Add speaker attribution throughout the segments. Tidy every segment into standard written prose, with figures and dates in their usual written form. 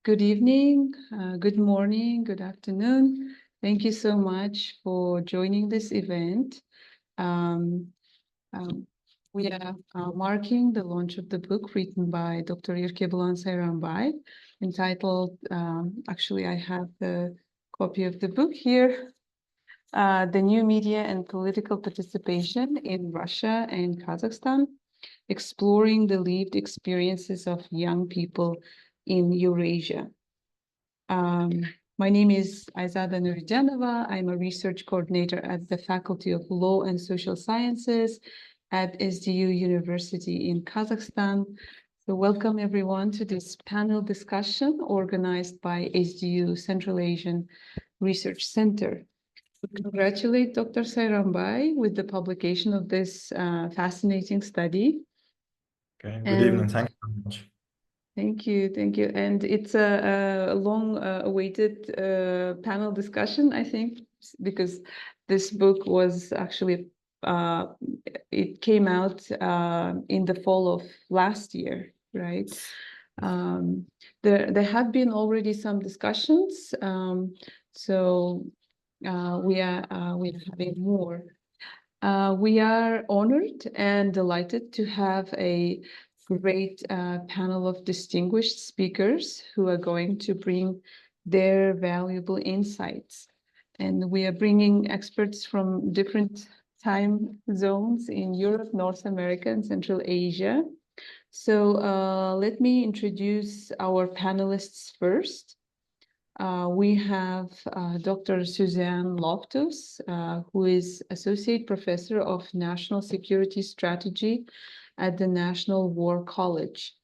Speaker 1: Good evening, good morning, good afternoon. Thank you so much for joining this event. Um, um, we are marking the launch of the book written by Dr. Yerkebulan Sairambay, entitled, actually I have the copy of the book here, The New Media and Political Participation in Russia and Kazakhstan, Exploring the Lived Experiences of Young People in Eurasia. My name is Aizada Nurijanova. I'm a research coordinator at the Faculty of Law and Social Sciences at SDU University in Kazakhstan. So welcome everyone to this panel discussion organized by SDU Central Asian Research Center. We congratulate Dr. Sairambay with the publication of this fascinating study.
Speaker 2: Okay, good evening. Thank you very much.
Speaker 1: Thank you, thank you. And it's a long awaited panel discussion, I think, because this book was actually, it came out in the fall of last year, right? There have been already some discussions, so we're having more. We are honored and delighted to have a great panel of distinguished speakers who are going to bring their valuable insights. And we are bringing experts from different time zones in Europe, North America, and Central Asia. So let me introduce our panelists first. We have Dr. Suzanne Loftus, who is Associate Professor of National Security Strategy at the National War College.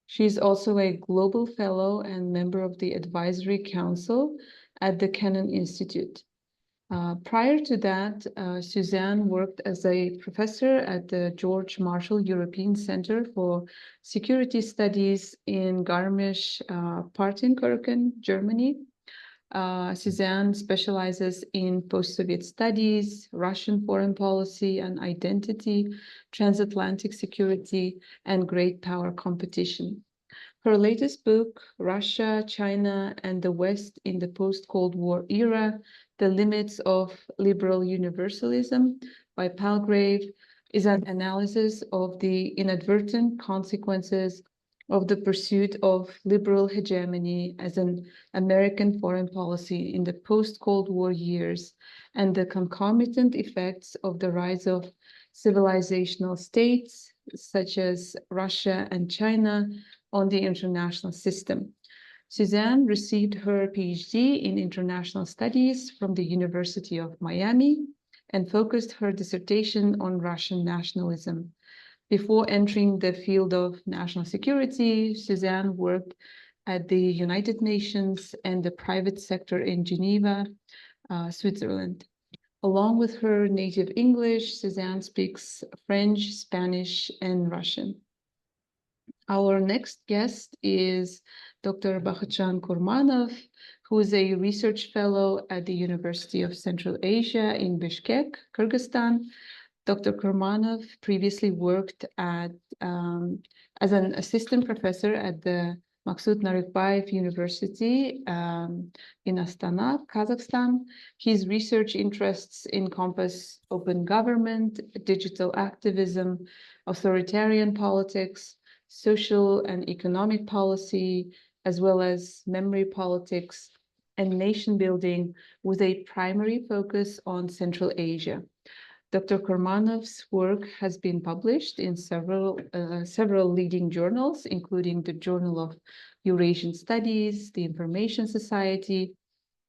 Speaker 1: She's also a Global Fellow and member of the Advisory Council at the Kennan Institute. Prior to that, Suzanne worked as a professor at the George Marshall European Center for Security Studies in Garmisch-Partenkirchen, Germany. Suzanne specializes in post-Soviet studies, Russian foreign policy and identity, transatlantic security, and great power competition. Her latest book, Russia, China, and the West in the Post-Cold War Era, The Limits of Liberal Universalism by Palgrave, is an analysis of the inadvertent consequences of the pursuit of liberal hegemony as an American foreign policy in the post-Cold War years and the concomitant effects of the rise of civilizational states such as Russia and China on the international system. Suzanne received her PhD in International Studies from the University of Miami and focused her dissertation on Russian nationalism. Before entering the field of national security, Suzanne worked at the United Nations and the private sector in Geneva, Switzerland. Along with her native English, Suzanne speaks French, Spanish, and Russian. Our next guest is Dr. Bakhtjan Kurmanov, who is a research fellow at the University of Central Asia in Bishkek, Kyrgyzstan. Dr. Kurmanov previously worked as an assistant professor at the Maksud Narikbayev University in Astana, Kazakhstan. His research interests encompass open government, digital activism, authoritarian politics, social and economic policy, as well as memory politics and nation building, with a primary focus on Central Asia. Dr. Kurmanov's work has been published in several leading journals, including the Journal of Eurasian Studies, the Information Society,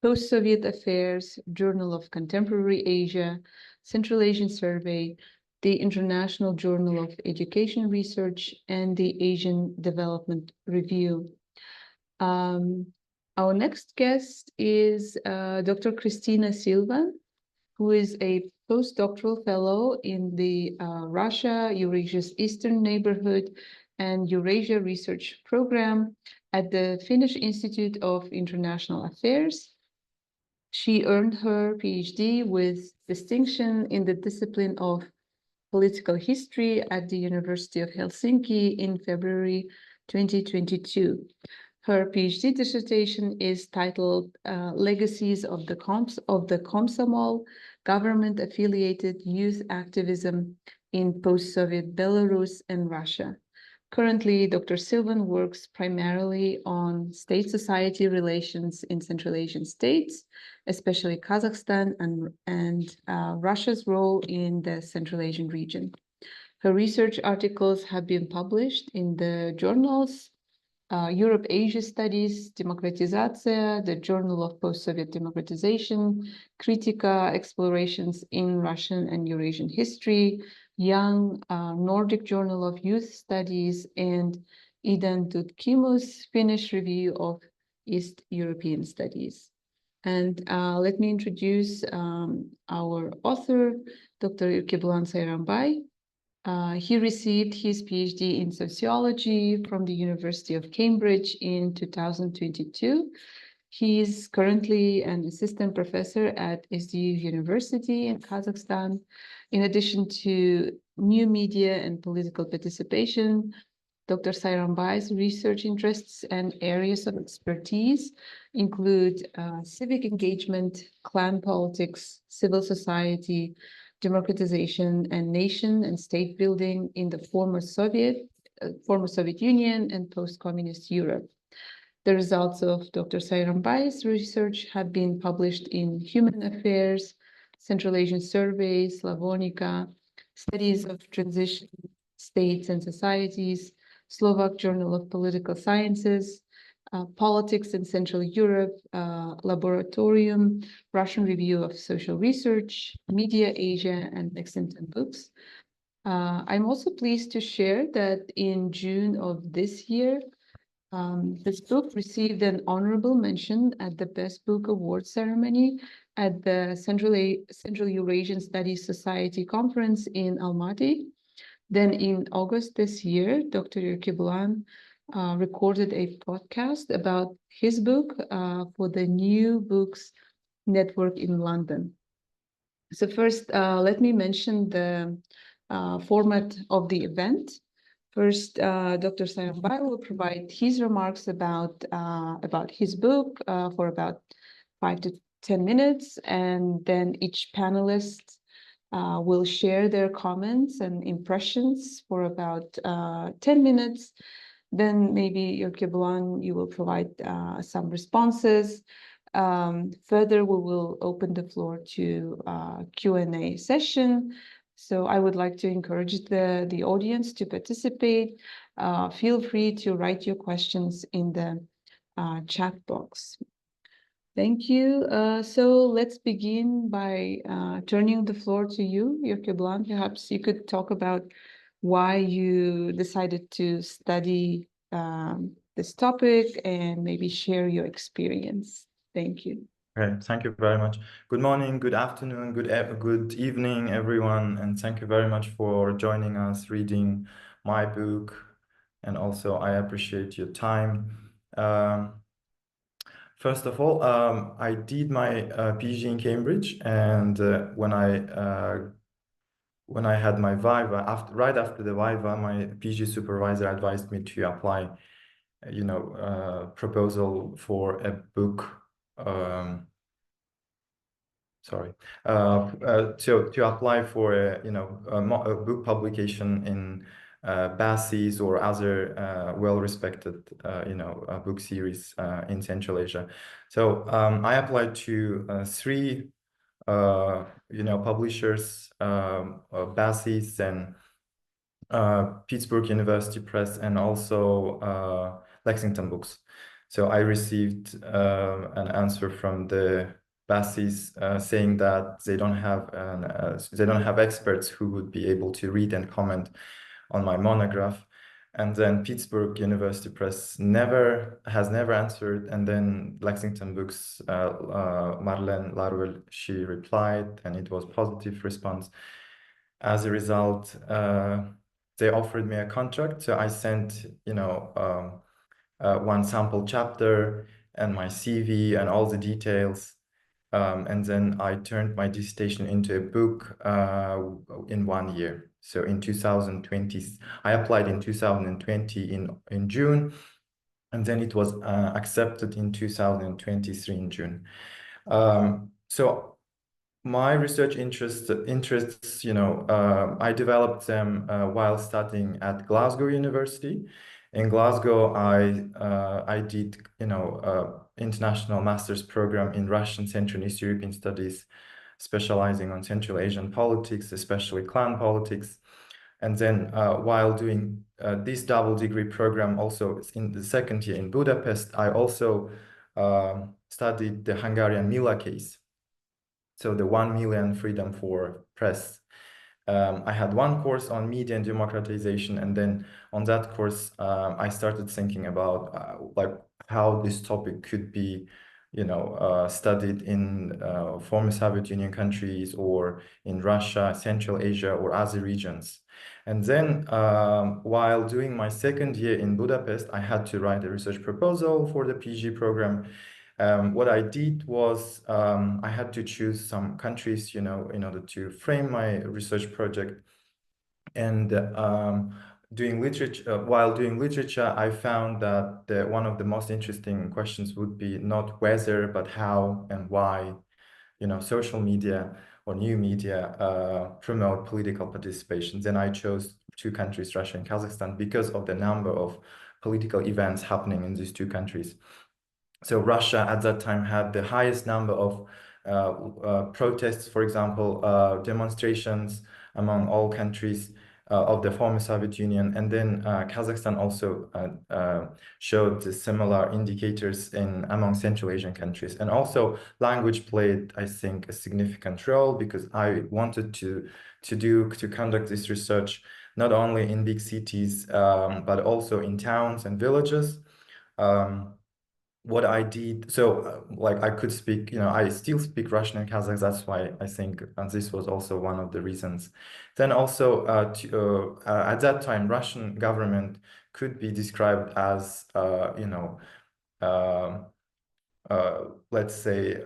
Speaker 1: Post-Soviet Affairs, Journal of Contemporary Asia, Central Asian Survey, the International Journal of Education Research, and the Asian Development Review. Our next guest is Dr. Cristina Silva, who is a postdoctoral fellow in the Russia, Eurasia's Eastern Neighborhood, and Eurasia Research Program at the Finnish Institute of International Affairs. She earned her PhD with distinction in the discipline of political history at the University of Helsinki in February 2022. Her PhD dissertation is titled Legacies of the Komsomol, Government-Affiliated Youth Activism in Post-Soviet Belarus and Russia. Currently, Dr. Sylvan works primarily on state-society relations in Central Asian states, especially Kazakhstan and Russia's role in the Central Asian region. Her research articles have been published in the journals Europe-Asia Studies, Demokratizatsiya, the Journal of Post-Soviet Democratization, Kritika, Explorations in Russian and Eurasian History, Young, Nordic Journal of Youth Studies, and Idan Tutkimus, Finnish Review of East European Studies. And let me introduce our author, Dr. Yerkebulan Sairambay. He received his PhD in sociology from the University of Cambridge in 2022. He is currently an assistant professor at SDU University in Kazakhstan. In addition to new media and political participation, Dr. Sairambay's research interests and areas of expertise include civic engagement, clan politics, civil society, democratization, and nation and state building in the former Soviet Union and post-communist Europe. The results of Dr. Sairambay's research have been published in Human Affairs, Central Asian Survey, Slavonica, Studies of Transition States and Societies, Slovak Journal of Political Sciences, Politics in Central Europe, Laboratorium, Russian Review of Social Research, Media Asia, and Lexington Books. I'm also pleased to share that in June of this year, this book received an honorable mention at the Best Book Award ceremony at the Central Eurasian Studies Society Conference in Almaty. Then in August this year, Dr. Yerkebulan recorded a podcast about his book for the New Books Network in London. So first, let me mention the format of the event. First, Dr. Sairambay will provide his remarks about his book for about 5 to 10 minutes, and then each panelist will share their comments and impressions for about 10 minutes. Then maybe Yerkebulan, you will provide some responses. Further, we will open the floor to Q&A session. So I would like to encourage the audience to participate. Feel free to write your questions in the chat box. Thank you. So let's begin by turning the floor to you, Yerkebulan. Perhaps you could talk about why you decided to study this topic and maybe share your experience. Thank you.
Speaker 2: Okay, thank you very much. Good morning, good afternoon, good evening, everyone, and thank you very much for joining us, reading my book, and also I appreciate your time. First of all, I did my PhD in Cambridge, and when I had my Viva, right after the Viva, my PhD supervisor advised me to apply, proposal for a book. To apply for a book publication in BASIS or other well-respected book series in Central Asia. So I applied to three publishers, BASIS and Pittsburgh University Press, and also Lexington Books. So I received an answer from the BASIS saying that they don't have experts who would be able to read and comment on my monograph. And then Pittsburgh University Press has never answered. And then Lexington Books, Marlene Larvel, she replied, and it was positive response. As a result, they offered me a contract. So I sent, one sample chapter and my CV and all the details. And then I turned my dissertation into a book in 1 year. So in 2020, I applied in 2020 in June, and then it was accepted in 2023 in June. So my research interests, I developed them while studying at Glasgow University. In Glasgow, I did, international master's program in Russian Central and East European studies, specializing on Central Asian politics, especially clan politics. And then while doing this double degree program, also in the second year in Budapest, I also studied the Hungarian Mila case. So the 1 million freedom for press. I had one course on media and democratization, and then on that course, I started thinking about like how this topic could be, studied in former Soviet Union countries or in Russia, Central Asia, or other regions. And then while doing my second year in Budapest, I had to write a research proposal for the PG program. What I did was I had to choose some countries, in order to frame my research project. And while doing literature, I found that one of the most interesting questions would be not whether, but how and why, social media or new media promote political participation. Then I chose two countries, Russia and Kazakhstan, because of the number of political events happening in these two countries. So Russia at that time had the highest number of protests, for example, demonstrations among all countries of the former Soviet Union. And then Kazakhstan also showed the similar indicators among Central Asian countries. And also language played, I think, a significant role, because I wanted to conduct this research not only in big cities, but also in towns and villages. What I did, so like I could speak, I still speak Russian and Kazakh. That's why I think this was also one of the reasons. Then also at that time, Russian government could be described as, let's say,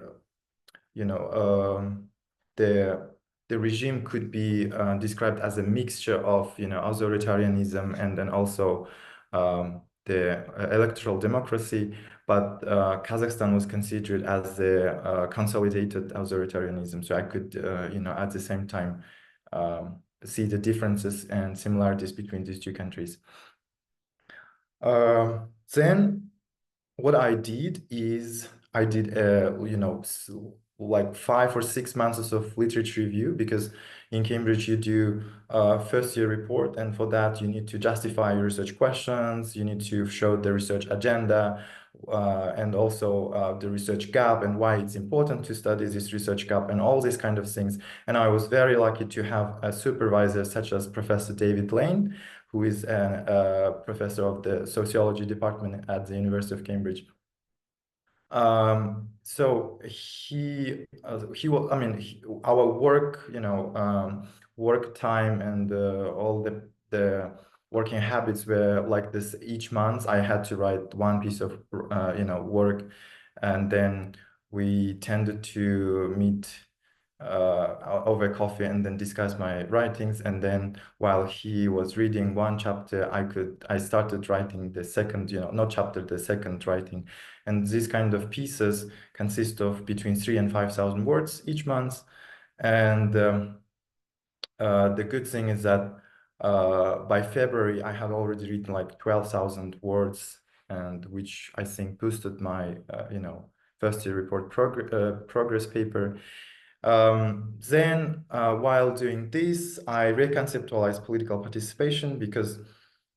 Speaker 2: the regime could be described as a mixture of, authoritarianism and then also the electoral democracy. But Kazakhstan was considered as a consolidated authoritarianism. So I could, at the same time, see the differences and similarities between these two countries. Then what I did is I did, like 5 or 6 months of literature review, because in Cambridge you do a first year report, and for that you need to justify your research questions, you need to show the research agenda, and also the research gap and why it's important to study this research gap and all these kind of things. And I was very lucky to have a supervisor such as Professor David Lane, who is a professor of the sociology department at the University of Cambridge. So he will, our work, work time and all the working habits were like this. Each month I had to write one piece of, work, and then we tended to meet over coffee and then discuss my writings. And then while he was reading one chapter, I started writing the second, not chapter, the second writing. And these kind of pieces consist of between 3,000 and 5,000 words each month. And the good thing is that by February, I had already written like 12,000 words, and which I think boosted my, first year report progress paper. Then, while doing this, I reconceptualized political participation, because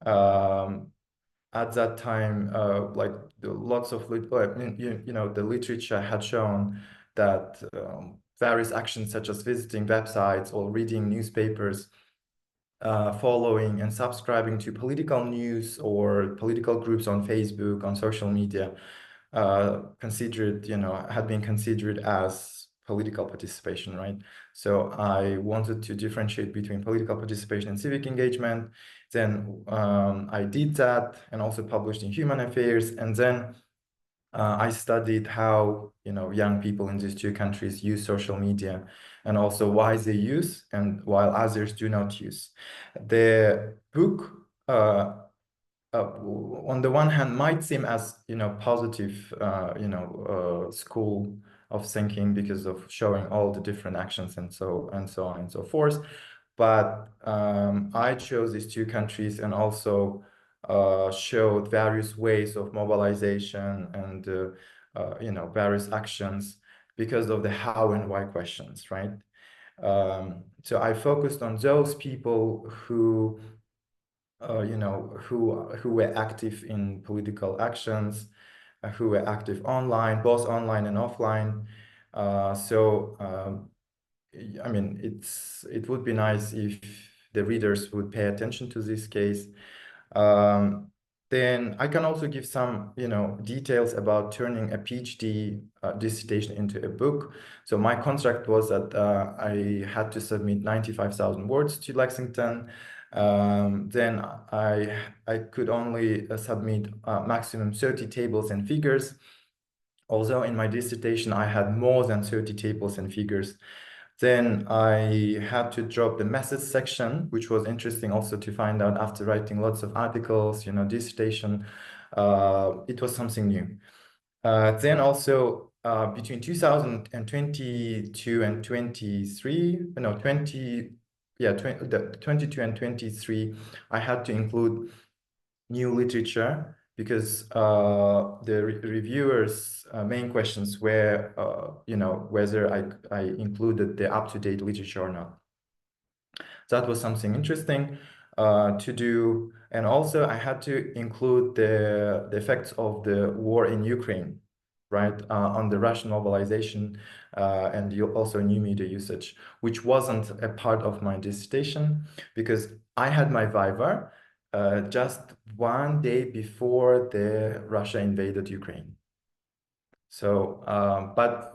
Speaker 2: at that time, like lots of, the literature had shown that various actions such as visiting websites or reading newspapers, following and subscribing to political news or political groups on Facebook, on social media, had been considered as political participation, right? So I wanted to differentiate between political participation and civic engagement. Then I did that and also published in Human Affairs. And then I studied how, young people in these two countries use social media, and also why they use and while others do not use. The book on the one hand might seem as, positive, school of thinking because of showing all the different actions and so on and so forth. But I chose these two countries and also showed various ways of mobilization and various actions because of the how and why questions, right? So I focused on those people who who were active in political actions, who were active online, both online and offline. I mean, it would be nice if the readers would pay attention to this case. Then I can also give some, details about turning a PhD dissertation into a book. So my contract was that I had to submit 95,000 words to Lexington. Then I could only submit maximum 30 tables and figures. Although in my dissertation I had more than 30 tables and figures. Then I had to drop the methods section, which was interesting also to find out after writing lots of articles, dissertation. It was something new. Then also between 2022 and 23, no, 22 and 23, I had to include new literature because the reviewers' main questions were, whether I included the up-to-date literature or not. That was something interesting to do. And also I had to include the effects of the war in Ukraine, right, on the Russian mobilization and also new media usage, which wasn't a part of my dissertation because I had my viva just one day before Russia invaded Ukraine. So, but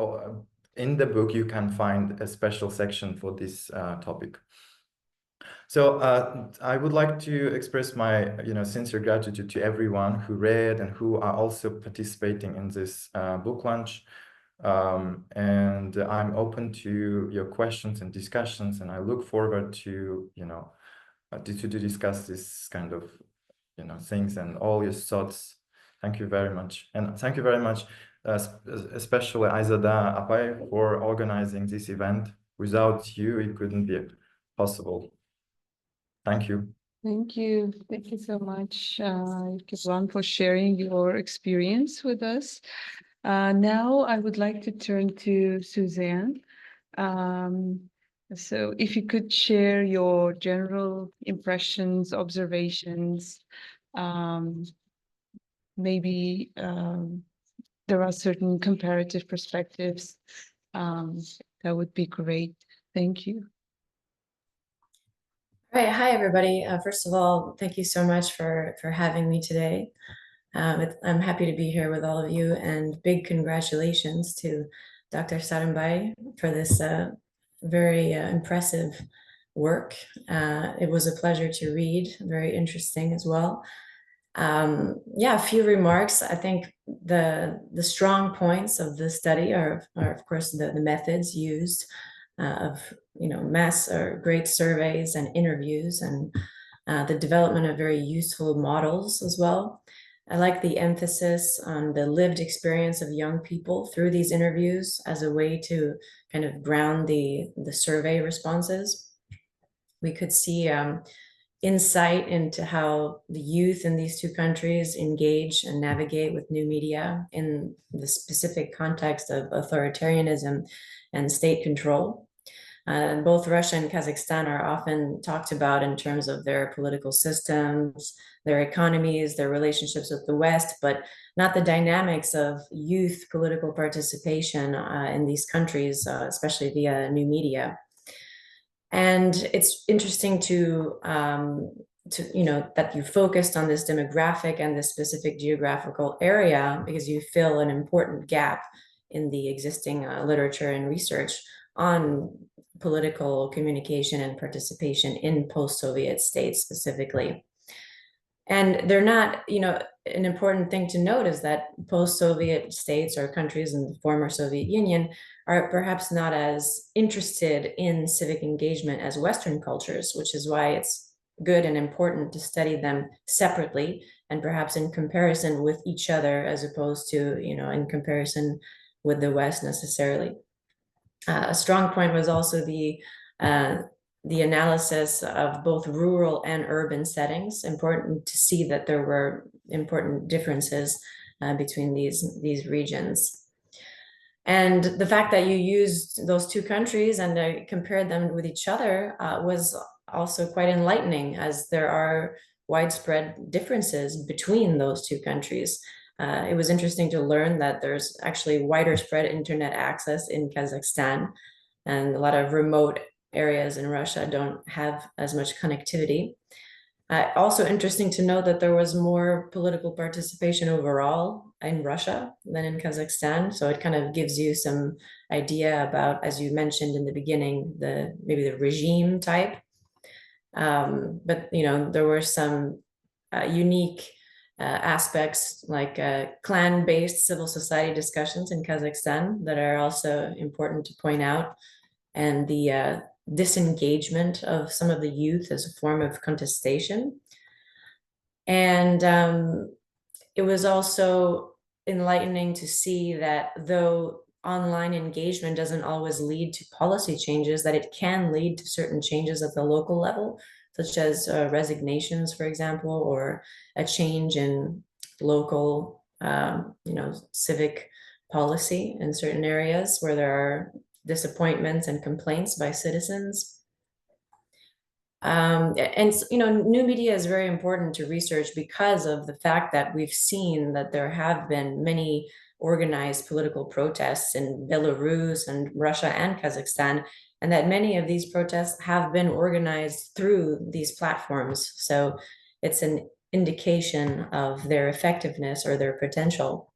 Speaker 2: in the book, you can find a special section for this topic. So I would like to express my, sincere gratitude to everyone who read and who are also participating in this book launch. And I'm open to your questions and discussions, and I look forward to, to discuss this kind of, things and all your thoughts. Thank you very much. And thank you very much, especially Aizada Apay, for organizing this event. Without you, it couldn't be possible. Thank you.
Speaker 1: Thank you. Thank you so much, Yerkebulan, for sharing your experience with us. Now I would like to turn to Suzanne. So if you could share your general impressions, observations, maybe there are certain comparative perspectives, that would be great. Thank you.
Speaker 3: All right. Hi, everybody. First of all, thank you so much for having me today. I'm happy to be here with all of you, and big congratulations to Dr. Sairambay for this very impressive work. It was a pleasure to read, very interesting as well. Yeah, a few remarks. I think the strong points of the study are of course, the methods used of mass or great surveys and interviews, and the development of very useful models as well. I like the emphasis on the lived experience of young people through these interviews as a way to kind of ground the survey responses. We could see insight into how the youth in these two countries engage and navigate with new media in the specific context of authoritarianism and state control. Both Russia and Kazakhstan are often talked about in terms of their political systems, their economies, their relationships with the West, but not the dynamics of youth political participation in these countries, especially via new media. And it's interesting to that you focused on this demographic and this specific geographical area because you fill an important gap in the existing literature and research on political communication and participation in post-Soviet states specifically. And they're not, an important thing to note is that post-Soviet states or countries in the former Soviet Union are perhaps not as interested in civic engagement as Western cultures, which is why it's good and important to study them separately and perhaps in comparison with each other, as opposed to, in comparison with the West necessarily. A strong point was also the analysis of both rural and urban settings. Important to see that there were important differences between these regions. And the fact that you used those two countries and compared them with each other was also quite enlightening, as there are widespread differences between those two countries. It was interesting to learn that there's actually wider spread internet access in Kazakhstan, and a lot of remote areas in Russia don't have as much connectivity. Also interesting to know that there was more political participation overall in Russia than in Kazakhstan. So it kind of gives you some idea about, as you mentioned in the beginning, maybe the regime type. But there were some unique aspects, like clan-based civil society discussions in Kazakhstan, that are also important to point out, and the disengagement of some of the youth as a form of contestation. And it was also enlightening to see that though online engagement doesn't always lead to policy changes, that it can lead to certain changes at the local level, such as resignations, for example, or a change in local, civic policy in certain areas where there are disappointments and complaints by citizens. And new media is very important to research because of the fact that we've seen that there have been many organized political protests in Belarus and Russia and Kazakhstan, and that many of these protests have been organized through these platforms. So it's an indication of their effectiveness or their potential.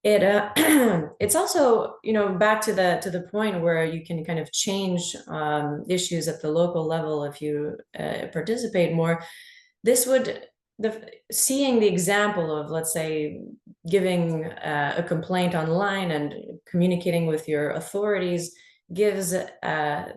Speaker 3: It's also, back to the point where you can kind of change issues at the local level if you participate more. This would, seeing the example of, let's say, giving a complaint online and communicating with your authorities gives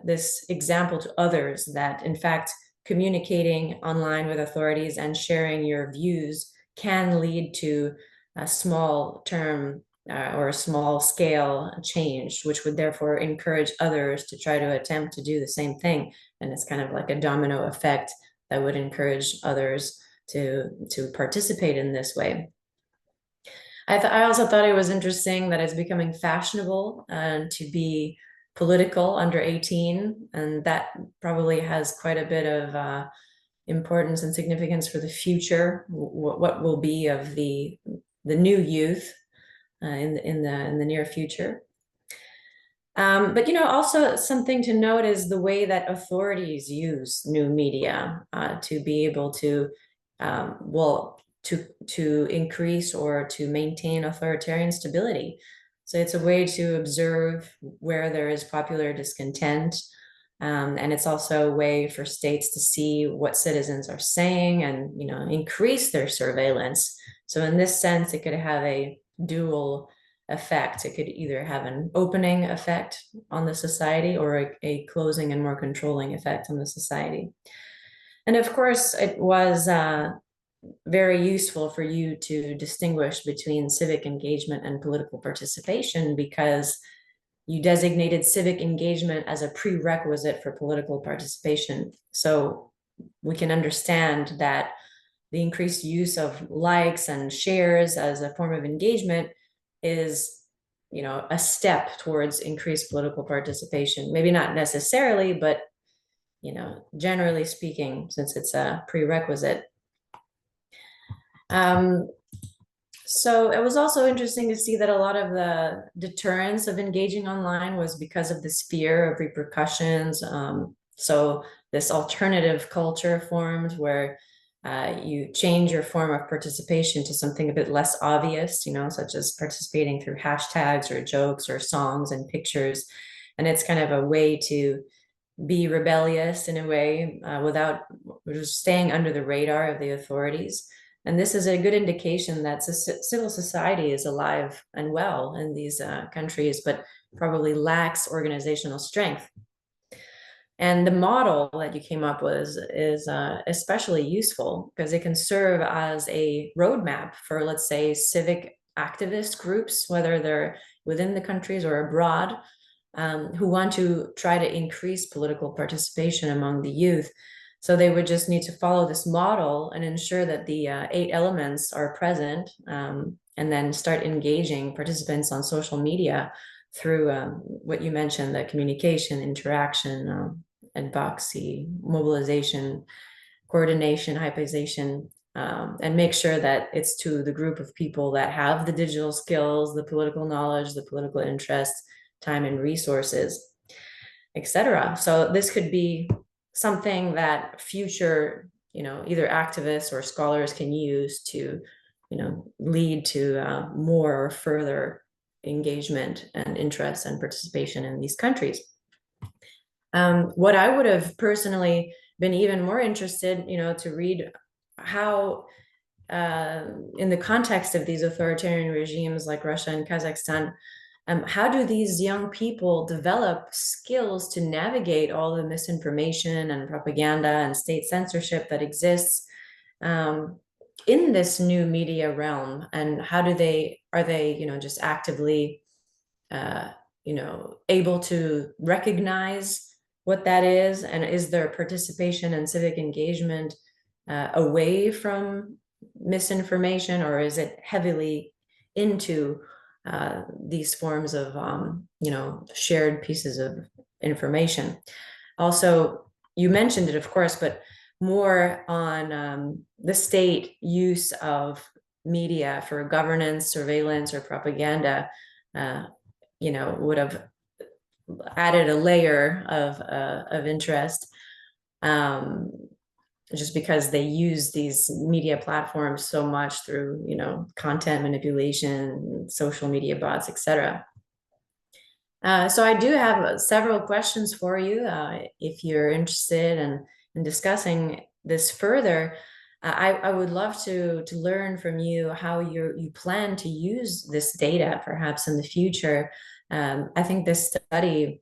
Speaker 3: this example to others that, in fact, communicating online with authorities and sharing your views can lead to a small term or a small scale change, which would therefore encourage others to try to attempt to do the same thing. And it's kind of like a domino effect that would encourage others to participate in this way. I also thought it was interesting that it's becoming fashionable to be political under 18, and that probably has quite a bit of importance and significance for the future, what will be of the new youth in the near future. But also something to note is the way that authorities use new media to be able to to increase or to maintain authoritarian stability. So it's a way to observe where there is popular discontent. And it's also a way for states to see what citizens are saying and, increase their surveillance. So in this sense, it could have a dual effect. It could either have an opening effect on the society or a closing and more controlling effect on the society. And of course, it was very useful for you to distinguish between civic engagement and political participation, because you designated civic engagement as a prerequisite for political participation. So we can understand that the increased use of likes and shares as a form of engagement is, a step towards increased political participation. Maybe not necessarily, but, generally speaking, since it's a prerequisite. So it was also interesting to see that a lot of the deterrence of engaging online was because of this fear of repercussions. So this alternative culture formed where you change your form of participation to something a bit less obvious, such as participating through hashtags or jokes or songs and pictures. And it's kind of a way to be rebellious in a way without just staying under the radar of the authorities. And this is a good indication that civil society is alive and well in these countries, but probably lacks organizational strength. And the model that you came up with is especially useful because it can serve as a roadmap for, let's say, civic activist groups, whether they're within the countries or abroad, who want to try to increase political participation among the youth. So they would just need to follow this model and ensure that the 8 elements are present, and then start engaging participants on social media through what you mentioned, the communication, interaction, advocacy, mobilization, coordination, hypization, and make sure that it's to the group of people that have the digital skills, the political knowledge, the political interest, time and resources, etc. So this could be something that future, either activists or scholars can use to, lead to more or further engagement and interest and participation in these countries. What I would have personally been even more interested, to read how, in the context of these authoritarian regimes like Russia and Kazakhstan, how do these young people develop skills to navigate all the misinformation and propaganda and state censorship that exists in this new media realm? And how are they, just actively, able to recognize what that is? And is their participation and civic engagement away from misinformation, or is it heavily into these forms of, shared pieces of information? Also, you mentioned it, of course, but more on the state use of media for governance, surveillance, or propaganda, would have added a layer of interest, just because they use these media platforms so much through, content manipulation, social media bots, etc. So I do have several questions for you. If you're interested in discussing this further, I would love to learn from you how you plan to use this data perhaps in the future. I think this study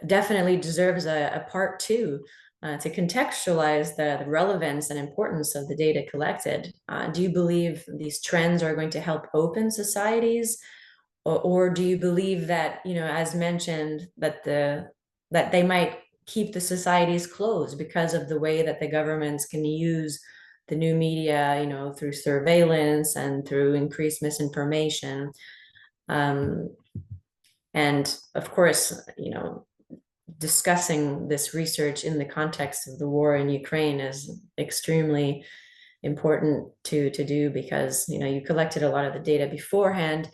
Speaker 3: definitely deserves a part 2 to contextualize the relevance and importance of the data collected. Do you believe these trends are going to help open societies, or do you believe that, as mentioned, that they might keep the societies closed because of the way that the governments can use the new media, through surveillance and through increased misinformation? And of course, discussing this research in the context of the war in Ukraine is extremely important to do, because you collected a lot of the data beforehand,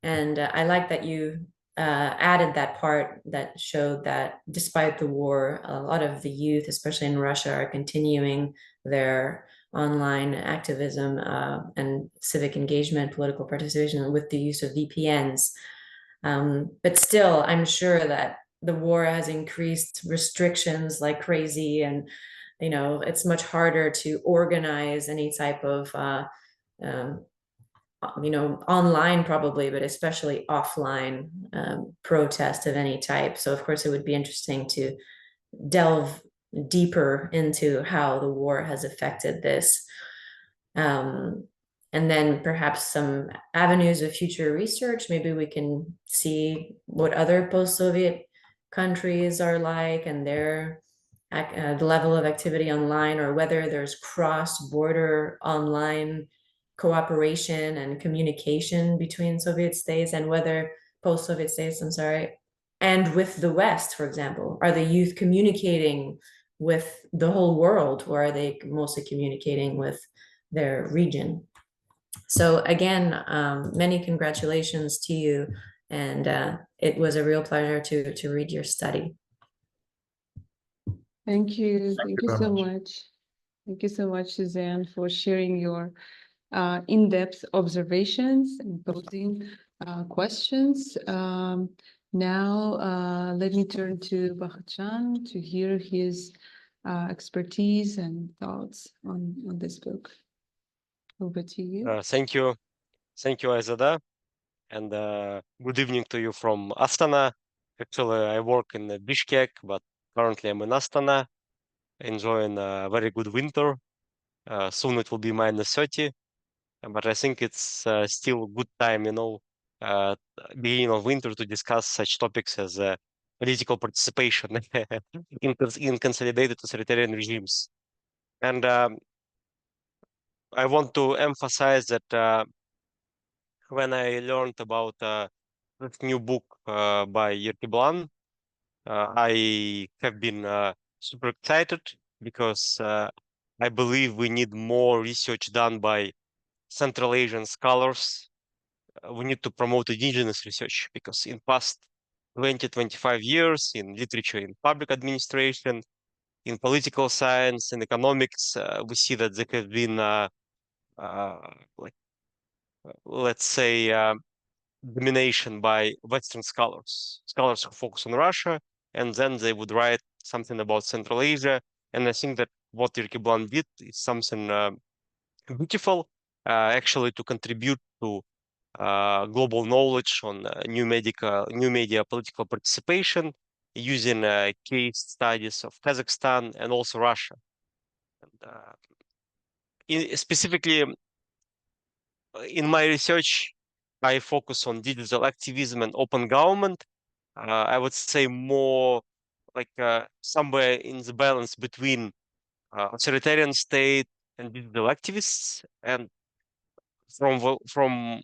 Speaker 3: and I like that you added that part that showed that despite the war, a lot of the youth, especially in Russia, are continuing their online activism and civic engagement, political participation with the use of VPNs. But still, I'm sure that the war has increased restrictions like crazy, and it's much harder to organize any type of online probably, but especially offline protest of any type. So of course it would be interesting to delve deeper into how the war has affected this. And then perhaps some avenues of future research. Maybe we can see what other post-Soviet countries are like and their the level of activity online, or whether there's cross-border online cooperation and communication between Soviet states, and whether post-Soviet states, and with the West, for example. Are the youth communicating with the whole world, or are they mostly communicating with their region? So again, many congratulations to you, and it was a real pleasure to read your study.
Speaker 1: Thank you.
Speaker 2: Thank
Speaker 1: Thank
Speaker 2: you
Speaker 1: you
Speaker 2: very
Speaker 1: so
Speaker 2: much.
Speaker 1: much. Thank you so much, Suzanne, for sharing your in-depth observations and posing questions. Now, let me turn to Bakhtjan to hear his expertise and thoughts on this book. Over to you.
Speaker 4: Thank you. Thank you, Azada. And good evening to you from Astana. Actually, I work in Bishkek, but Currently, I'm in Astana, enjoying a very good winter. Soon it will be -30, but I think it's still a good time, beginning of winter, to discuss such topics as political participation in consolidated authoritarian regimes. And I want to emphasize that when I learned about this new book by Yerkebulan, I have been super excited because I believe we need more research done by Central Asian scholars. We need to promote indigenous research because in past 20-25 years in literature, in public administration, in political science, in economics, we see that there have been, like, let's say, domination by Western scholars who focus on Russia, and then they would write something about Central Asia. And I think that what Yerkebulan did is something beautiful, actually, to contribute to global knowledge on new media political participation using case studies of Kazakhstan and also Russia. And, specifically, in my research, I focus on digital activism and open government. I would say more like somewhere in the balance between authoritarian state and digital activists. And from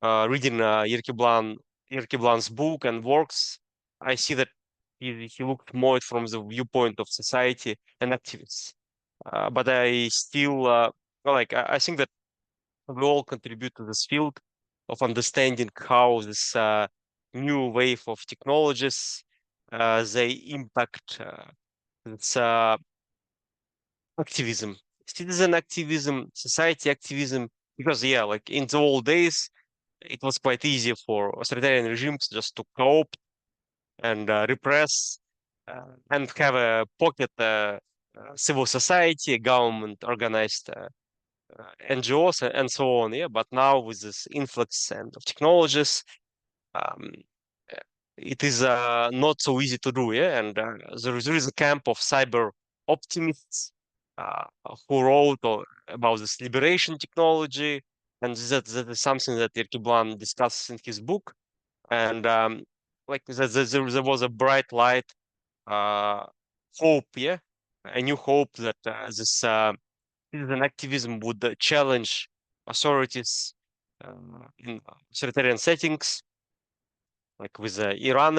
Speaker 4: reading Yerkebulan's book and works, I see that he looked more from the viewpoint of society and activists. But I still I think that we all contribute to this field of understanding how this new wave of technologies they impact this activism, citizen activism, society activism. Because like in the old days, it was quite easy for authoritarian regimes just to co-opt and repress and have a pocket civil society, government organized NGOs and so on. But now with this influx and of technologies, um, it is not so easy to do. And there is a camp of cyber optimists who wrote about this liberation technology, and that is something that Yerkebulan discusses in his book. And like there was a bright light, hope, a new hope that this citizen activism would challenge authorities in authoritarian settings, like with Iran,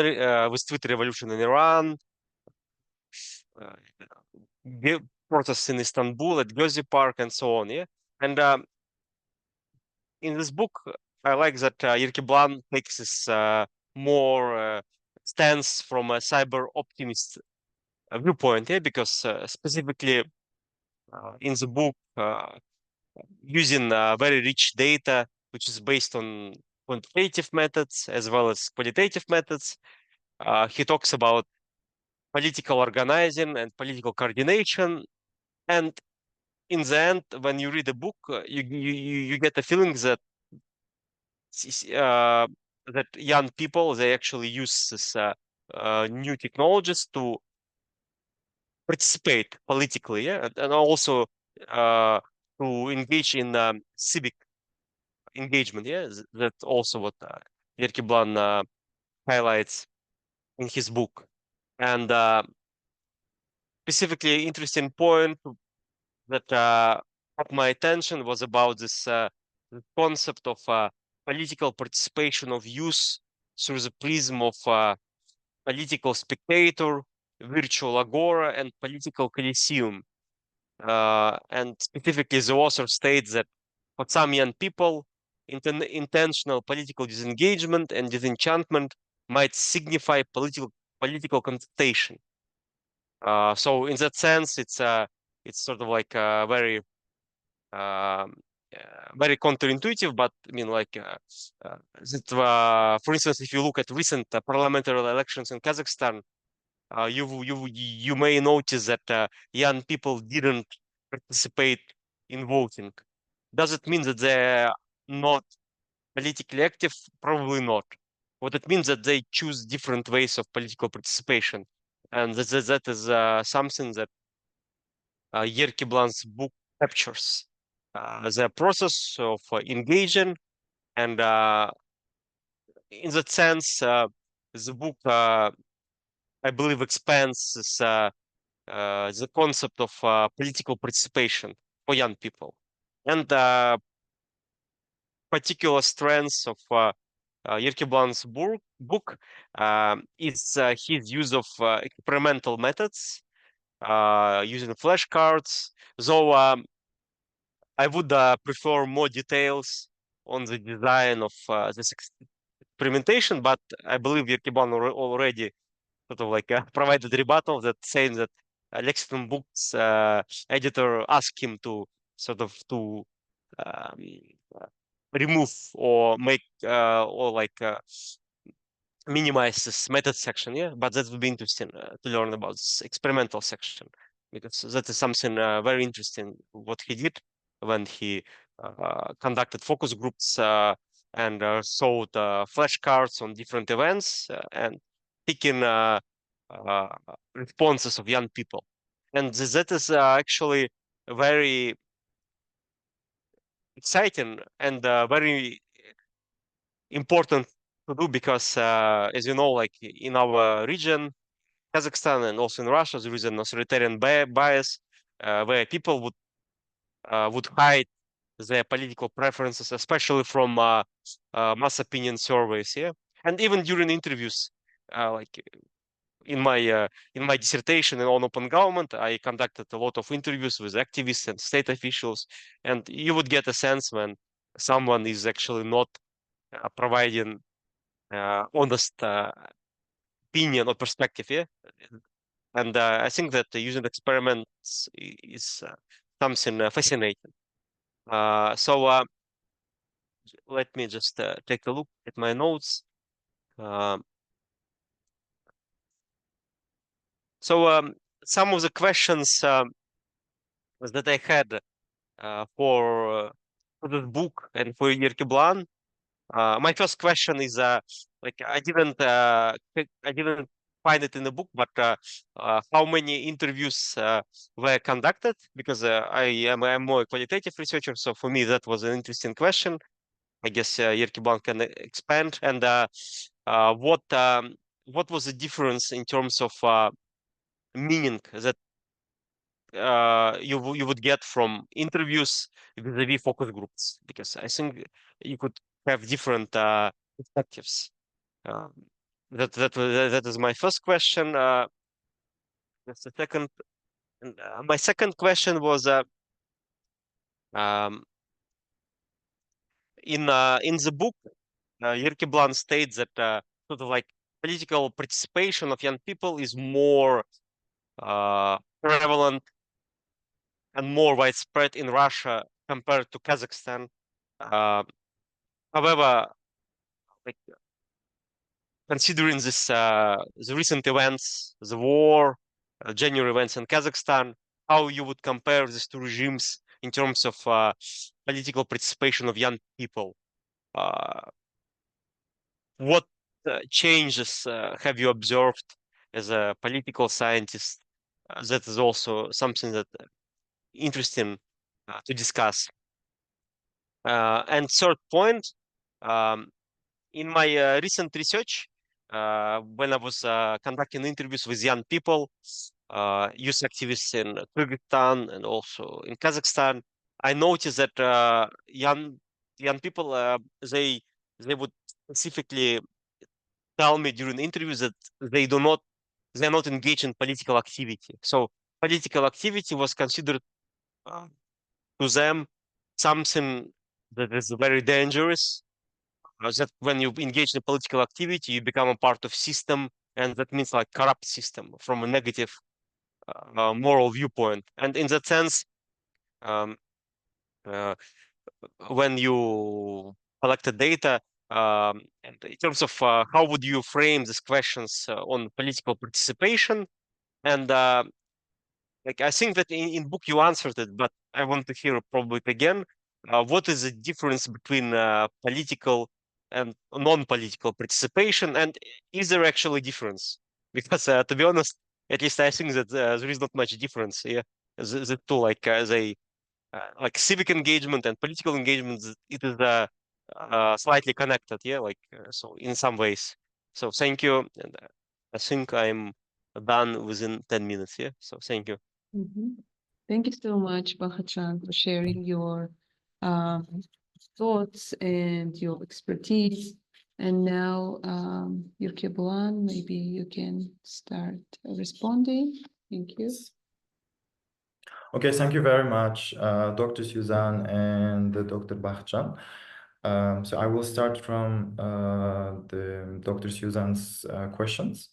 Speaker 4: with Twitter revolution in Iran, protests in Istanbul at Gezi Park, and so on. And in this book, I like that Yerkebulan takes this more stance from a cyber optimist viewpoint, because specifically in the book, using very rich data, which is based on quantitative methods as well as qualitative methods, he talks about political organizing and political coordination. And in the end, when you read the book, you get the feeling that that young people, they actually use this new technologies to participate politically, and also to engage in civic engagement. That's also what Yerkebulan highlights in his book. And specifically interesting point that caught my attention was about this the concept of political participation of youth through the prism of political spectator, virtual agora, and political coliseum. And specifically, the author states that for some young people, intentional political disengagement and disenchantment might signify political contestation. So in that sense, it's sort of like very very counterintuitive, but I mean, like for instance, if you look at recent parliamentary elections in Kazakhstan, you may notice that young people didn't participate in voting. Does it mean that they're not politically active? Probably not. What it means that they choose different ways of political participation. and that is something that Yerkebulan's book captures the process of engaging, and in that sense, the book, I believe, expands this, the concept of political participation for young people, and particular strengths of Yerkebulan's book is his use of experimental methods, using flashcards. Though I would prefer more details on the design of this experimentation, but I believe Yerkebulan already sort of like provided rebuttal that saying that Lexington Books editor asked him to sort of to um, remove or make or like minimize this method section, yeah, but that would be interesting to learn about this experimental section, because that is something very interesting what he did when he conducted focus groups and showed flashcards on different events and picking uh, responses of young people, and that is actually very exciting and very important to do, because as you know, like in our region, Kazakhstan and also in Russia, there is an authoritarian bias where people would hide their political preferences, especially from mass opinion surveys. Yeah, and even during interviews, like in my dissertation on open government, I conducted a lot of interviews with activists and state officials, and you would get a sense when someone is actually not providing honest opinion or perspective. Yeah, and I think that using experiments is something fascinating. So let me just take a look at my notes. Um, so some of the questions that I had for this book and for Yerkebulan. My first question is like I didn't find it in the book, but how many interviews were conducted? Because I'm more a qualitative researcher, so for me that was an interesting question. I guess Yerkebulan can expand. And what was the difference in terms of meaning that you would get from interviews vis-a-vis focus groups? Because I think you could have different perspectives. Um, that is my first question. That's the second. And, my second question was um, in the book, Yerkebulan states that sort of like political participation of young people is more prevalent and more widespread in Russia compared to Kazakhstan. Uh, However, like considering this the recent events, the war, January events in Kazakhstan, how you would compare these two regimes in terms of political participation of young people? Uh, what changes have you observed as a political scientist? That is also something that interesting to discuss. And third point, um, in my recent research, when I was conducting interviews with young people, youth activists in Kyrgyzstan and also in Kazakhstan, I noticed that young people they would specifically tell me during interviews that they're not engaged in political activity. So political activity was considered uh, to them something that is very dangerous, that when you engage in political activity, you become a part of system, and that means like corrupt system from a negative moral viewpoint. And in that sense, um, uh, when you collected data, and in terms of how would you frame these questions on political participation, and like I think that in book you answered it, but I want to hear probably it again. What is the difference between political and non-political participation, and is there actually difference? Because to be honest, At least I think that there is not much difference. Yeah, the two like civic engagement and political engagement. It is slightly connected. Yeah, so in some ways. So thank you. And I think I'm done within 10 minutes. Yeah. So thank you.
Speaker 1: Thank you so much, Bahachan, for sharing your um, thoughts and your expertise. And now, Yerkebulan, maybe you can start responding. Thank you.
Speaker 2: Okay, thank you very much, Dr. Suzanne and Dr. Bahchan. So I will start from the Dr. Suzanne's questions.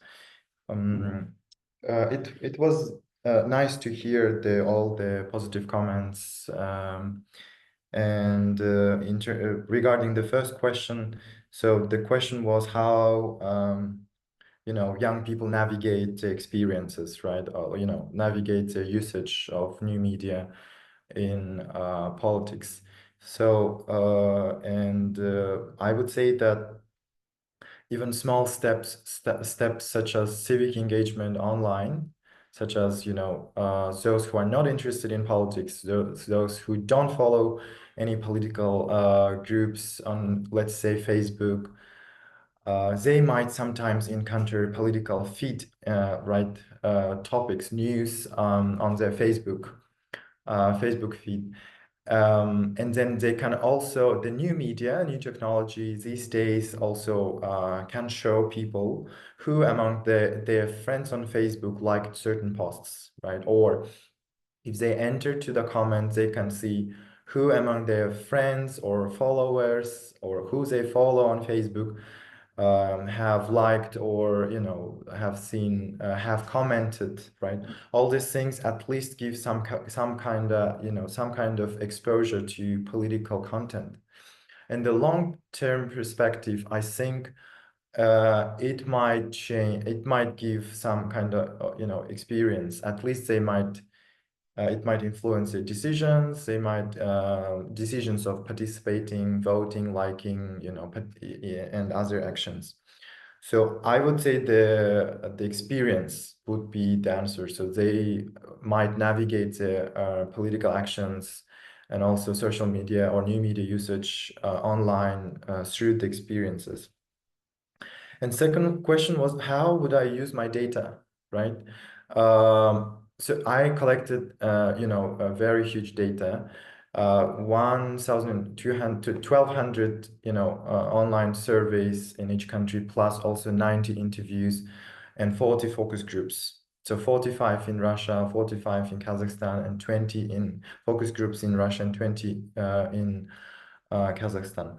Speaker 2: It was nice to hear all the positive comments. And regarding the first question, so the question was how young people navigate experiences, right? Or navigate the usage of new media in politics. So I would say that even small steps such as civic engagement online, such as those who are not interested in politics, those who don't follow any political groups on, let's say, Facebook, they might sometimes encounter political feed, topics, news on their Facebook feed. And then they can also, the new media, new technology these days also can show people who among their friends on Facebook liked certain posts, right? Or if they enter to the comments, they can see who among their friends or followers or who they follow on Facebook have liked or have seen have commented, right? All these things at least give some kind of exposure to political content. And the long-term perspective, I think it might change, it might give some kind of experience. At least they might it might influence their decisions. They might decisions of participating, voting, liking, and other actions. So I would say the experience would be the answer. So they might navigate the political actions and also social media or new media usage online through the experiences. And second question was, how would I use my data, right? So I collected, a very huge data, 1,200 to 1,200, online surveys in each country, plus also 90 interviews and 40 focus groups. So 45 in Russia, 45 in Kazakhstan, and 20 in focus groups in Russia and 20 in Kazakhstan.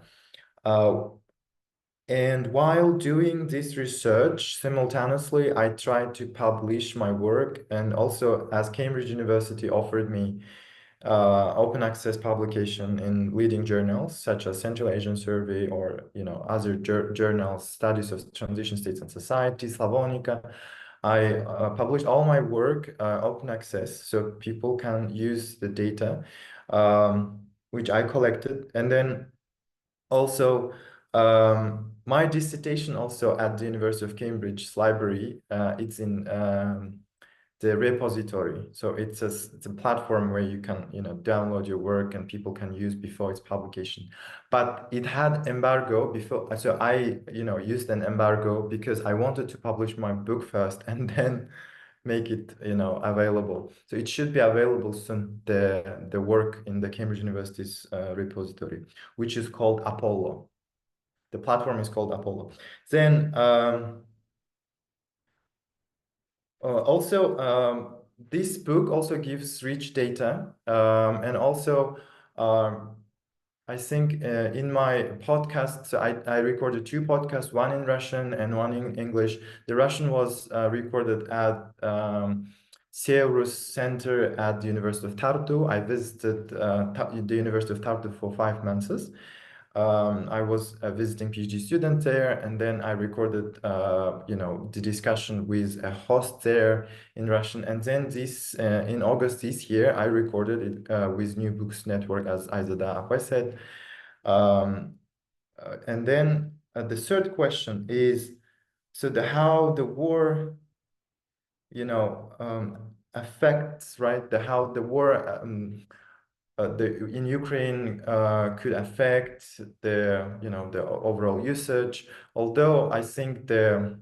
Speaker 2: And while doing this research, simultaneously, I tried to publish my work. And also, as Cambridge University offered me open access publication in leading journals, such as Central Asian Survey or other journals, Studies of Transition States and Society, Slavonica, I published all my work open access, so people can use the data which I collected. And then also, my dissertation also at the University of Cambridge library, it's in the repository. So it's a platform where you can download your work and people can use before its publication. But it had embargo before, so I used an embargo because I wanted to publish my book first and then make it available. So it should be available soon, the work in the Cambridge University's repository, which is called Apollo. The platform is called Apollo. Then also this book also gives rich data, and also I think in my podcast, so I recorded 2 podcasts, one in Russian and one in English. The Russian was recorded at Seurus Center at the University of Tartu. I visited the University of Tartu for 5 months. I was a visiting PhD student there, and then I recorded, the discussion with a host there in Russian. And then in August this year, I recorded it with New Books Network, as Aizada Akwe said. And then the third question is, so how the war you know, affects, right, how the war in Ukraine could affect the, you know, the overall usage. Although I think the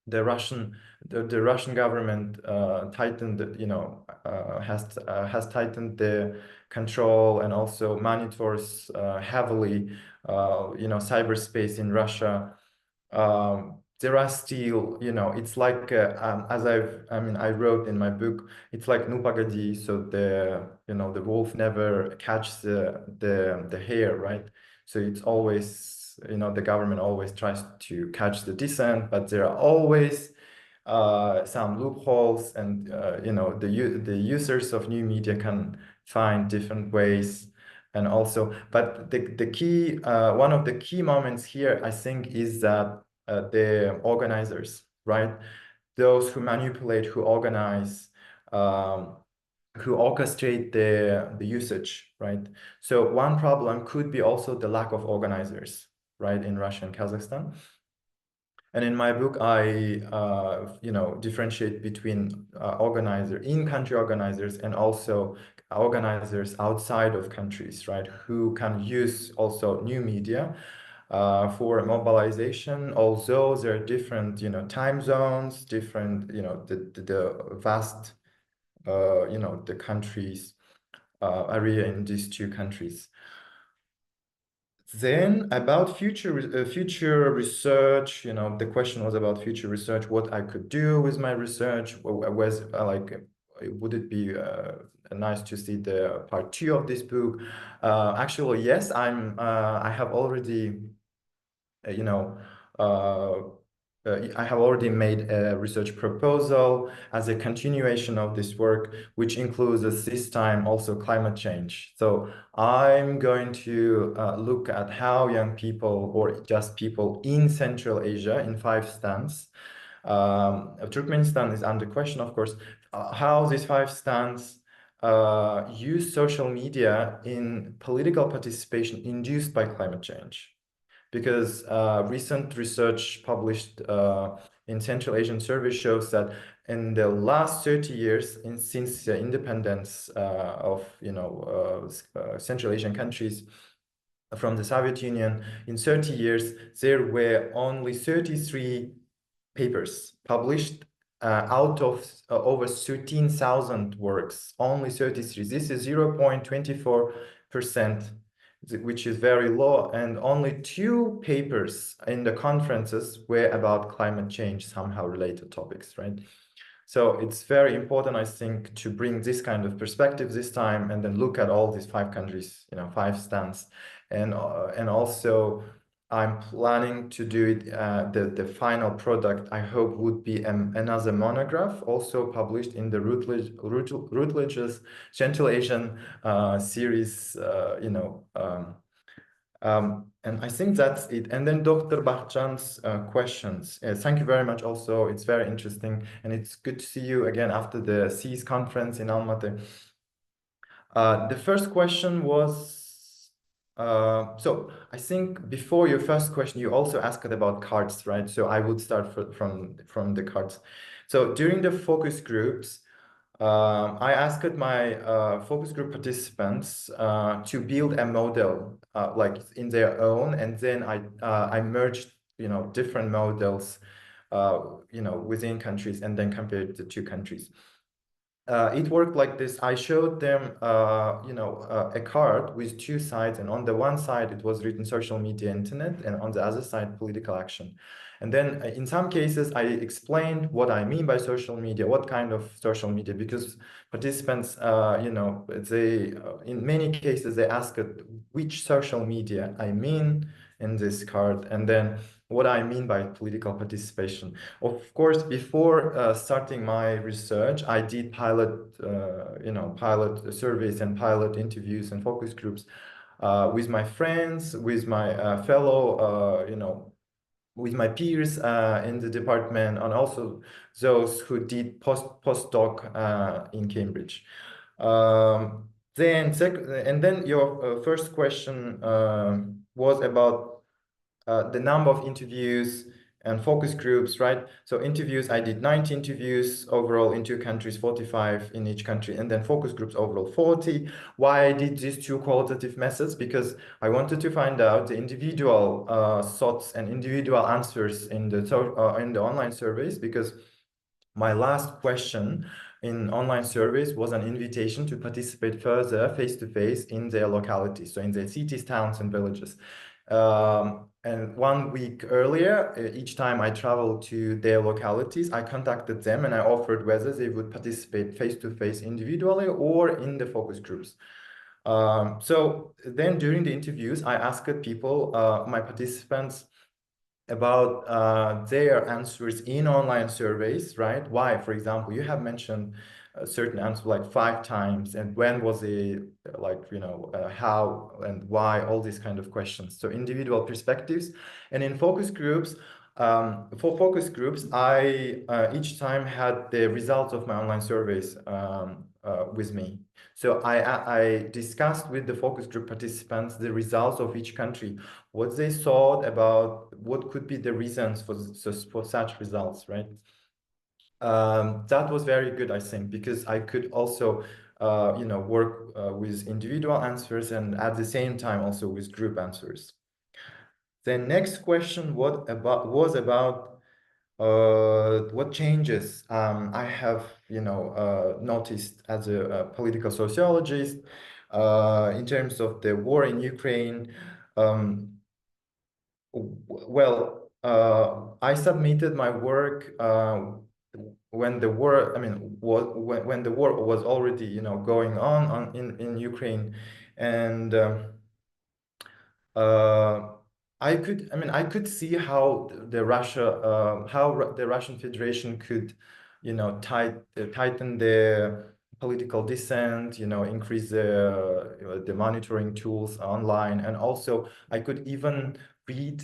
Speaker 2: Russian government tightened, you know, has tightened the control and also monitors heavily, you know, cyberspace in Russia. There are still, you know, it's like as I wrote in my book, it's like "Nu pagadi," so the, you know, the wolf never catches the hare, right? So it's always, you know, the government always tries to catch the dissent, but there are always some loopholes, and you know, the users of new media can find different ways. And also, but the key, one of the key moments here, I think, is that the organizers, right? Those who manipulate, who organize, who orchestrate the usage, right? So one problem could be also the lack of organizers, right, in Russia and Kazakhstan. And in my book, I you know, differentiate between in-country organizers and also organizers outside of countries, right, who can use also new media for mobilization. Although there are different, you know, time zones, different, you know, the vast, you know, the countries area in these two countries. Then about future research, you know, the question was about future research, what I could do with my research. Was like, would it be nice to see the part 2 of this book? Actually, yes, I have already, you know, I have already made a research proposal as a continuation of this work, which includes this time also climate change. So I'm going to look at how young people, or just people in Central Asia, in 5 stands. Turkmenistan is under question, of course. How these 5 stands use social media in political participation induced by climate change. Because recent research published in Central Asian survey shows that in the last 30 years, since the independence of, you know, Central Asian countries from the Soviet Union, in 30 years, there were only 33 papers published out of over 13,000 works, only 33. This is 0.24%, which is very low, and only 2 papers in the conferences were about climate change, somehow related topics, right? So it's very important, I think, to bring this kind of perspective this time, and then look at all these 5 countries, you know, 5 stands, and also I'm planning to do it. The final product, I hope, would be another monograph, also published in the Routledge's Central Asian series, you know. And I think that's it. And then Dr. Bahcan's questions. Thank you very much also. It's very interesting. And it's good to see you again after the CES conference in Almaty. The first question was, so I think before your first question, you also asked about cards, right? So I would start from the cards. So during the focus groups, I asked my focus group participants to build a model like in their own, and then I merged, you know, different models, you know, within countries, and then compared the 2 countries. It worked like this. I showed them, you know, a card with 2 sides, and on the one side it was written social media, internet, and on the other side political action. And then in some cases I explained what I mean by social media, what kind of social media, because participants, you know, they in many cases they asked which social media I mean in this card, and then what I mean by political participation. Of course, before starting my research, I did pilot, you know, pilot surveys and pilot interviews and focus groups with my friends, with my fellow, you know, with my peers in the department, and also those who did postdoc in Cambridge. Then your first question was about the number of interviews and focus groups, right? So interviews, I did 90 interviews overall in 2 countries, 45 in each country, and then focus groups overall 40. Why I did these 2 qualitative methods? Because I wanted to find out the individual thoughts and individual answers in the online surveys, because my last question in online surveys was an invitation to participate further face-to-face in their localities, so in their cities, towns, and villages. And 1 week earlier, each time I traveled to their localities, I contacted them and I offered whether they would participate face-to-face individually or in the focus groups. So then during the interviews, I asked people, my participants, about their answers in online surveys, right? Why, for example, you have mentioned a certain answer like 5 times, and when was it, like, you know, how and why, all these kind of questions. So individual perspectives. And in focus groups, for focus groups, I each time had the results of my online surveys with me. So I discussed with the focus group participants the results of each country, what they thought about what could be the reasons for such results, right? That was very good, I think, because I could also, you know, work with individual answers and at the same time also with group answers. The next question was about what changes I have, you know, noticed as a political sociologist in terms of the war in Ukraine. Well, I submitted my work when the war, I mean, when the war was already, you know, going on in Ukraine, and I could see how the Russian Federation could, you know, tighten the political dissent, you know, increase the monitoring tools online, and also I could even read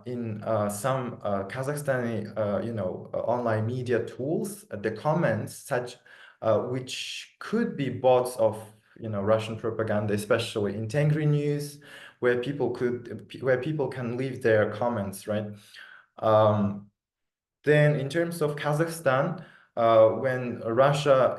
Speaker 2: in some Kazakhstani, you know, online media tools, the comments such which could be bots of, you know, Russian propaganda, especially in Tengri News, where people can leave their comments, right? Then in terms of Kazakhstan, when Russia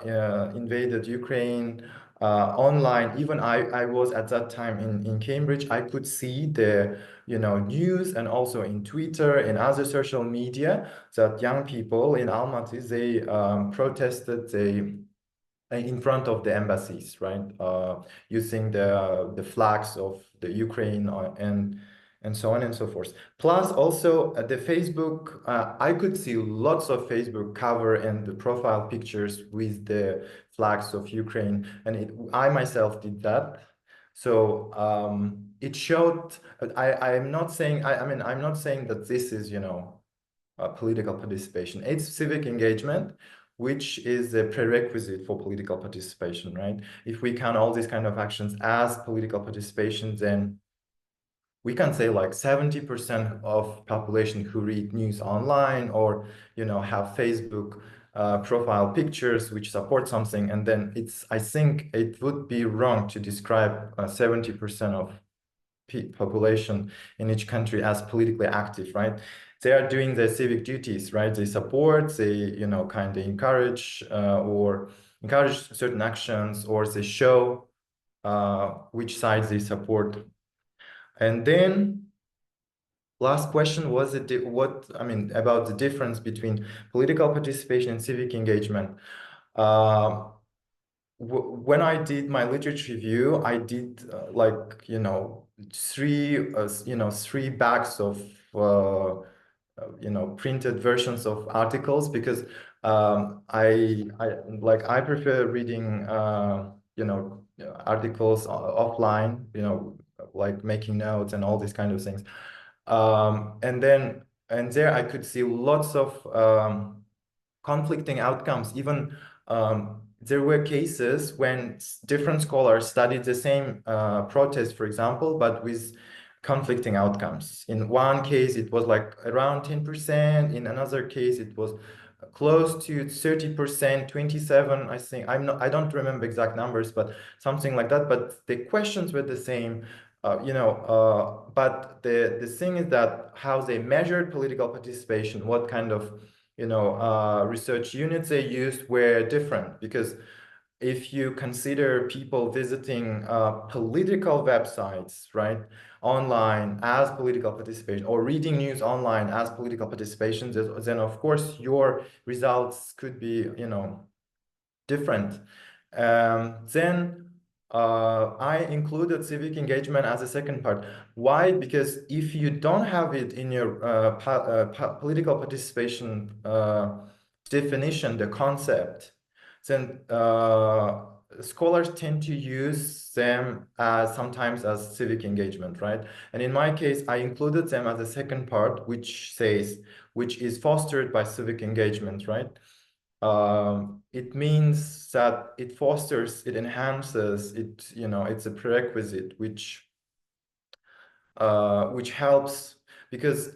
Speaker 2: invaded Ukraine online, even I was at that time in Cambridge, I could see the, you know, news, and also in Twitter and other social media, that young people in Almaty, they protested, in front of the embassies, right? Using the flags of the Ukraine and so on and so forth. Plus also the Facebook, I could see lots of Facebook cover and the profile pictures with the flags of Ukraine, and I myself did that. So it showed, I'm not saying, I'm not saying that this is, you know, political participation. It's civic engagement, which is a prerequisite for political participation, right? If we count all these kind of actions as political participation, then we can say like 70% of population who read news online, or, you know, have Facebook profile pictures which support something, and then I think it would be wrong to describe 70% of population in each country as politically active, right? They are doing their civic duties, right? They support, they, you know, kind of encourage or encourage certain actions, or they show which sides they support. And then last question was about the difference between political participation and civic engagement. When I did my literature review, I did like, you know, three bags of you know, printed versions of articles, because I prefer reading you know, articles offline, you know, like making notes and all these kind of things. And there I could see lots of conflicting outcomes. Even there were cases when different scholars studied the same protest, for example, but with conflicting outcomes. In one case, it was like around 10%. In another case, it was close to 30%, 27, I think. I don't remember exact numbers, but something like that. But the questions were the same. but the thing is that how they measured political participation, what kind of, research units they used were different. Because if you consider people visiting political websites, right, online as political participation, or reading news online as political participation, then of course your results could be, different. Then I included civic engagement as a second part. Why? Because if you don't have it in your political participation definition, the concept, then scholars tend to use them as sometimes as civic engagement, right? And in my case, I included them as a second part, which is fostered by civic engagement, right? It means that it fosters, it enhances, it's a prerequisite which helps, because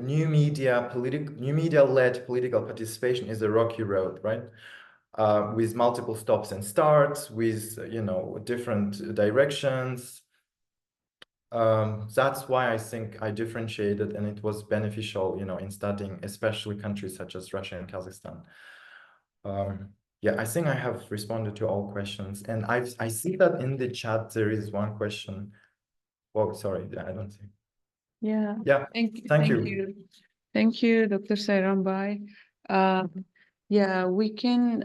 Speaker 2: new media-led political participation is a rocky road, right? With multiple stops and starts, with different directions. That's why I think I differentiated, and it was beneficial, in studying especially countries such as Russia and Kazakhstan. Yeah, I think I have responded to all questions, and I see that in the chat there is one question. Oh, sorry, I don't see.
Speaker 1: Yeah.
Speaker 2: Yeah.
Speaker 1: Thank
Speaker 2: you.
Speaker 1: you. Thank you, Dr. Sairambay. Yeah, we can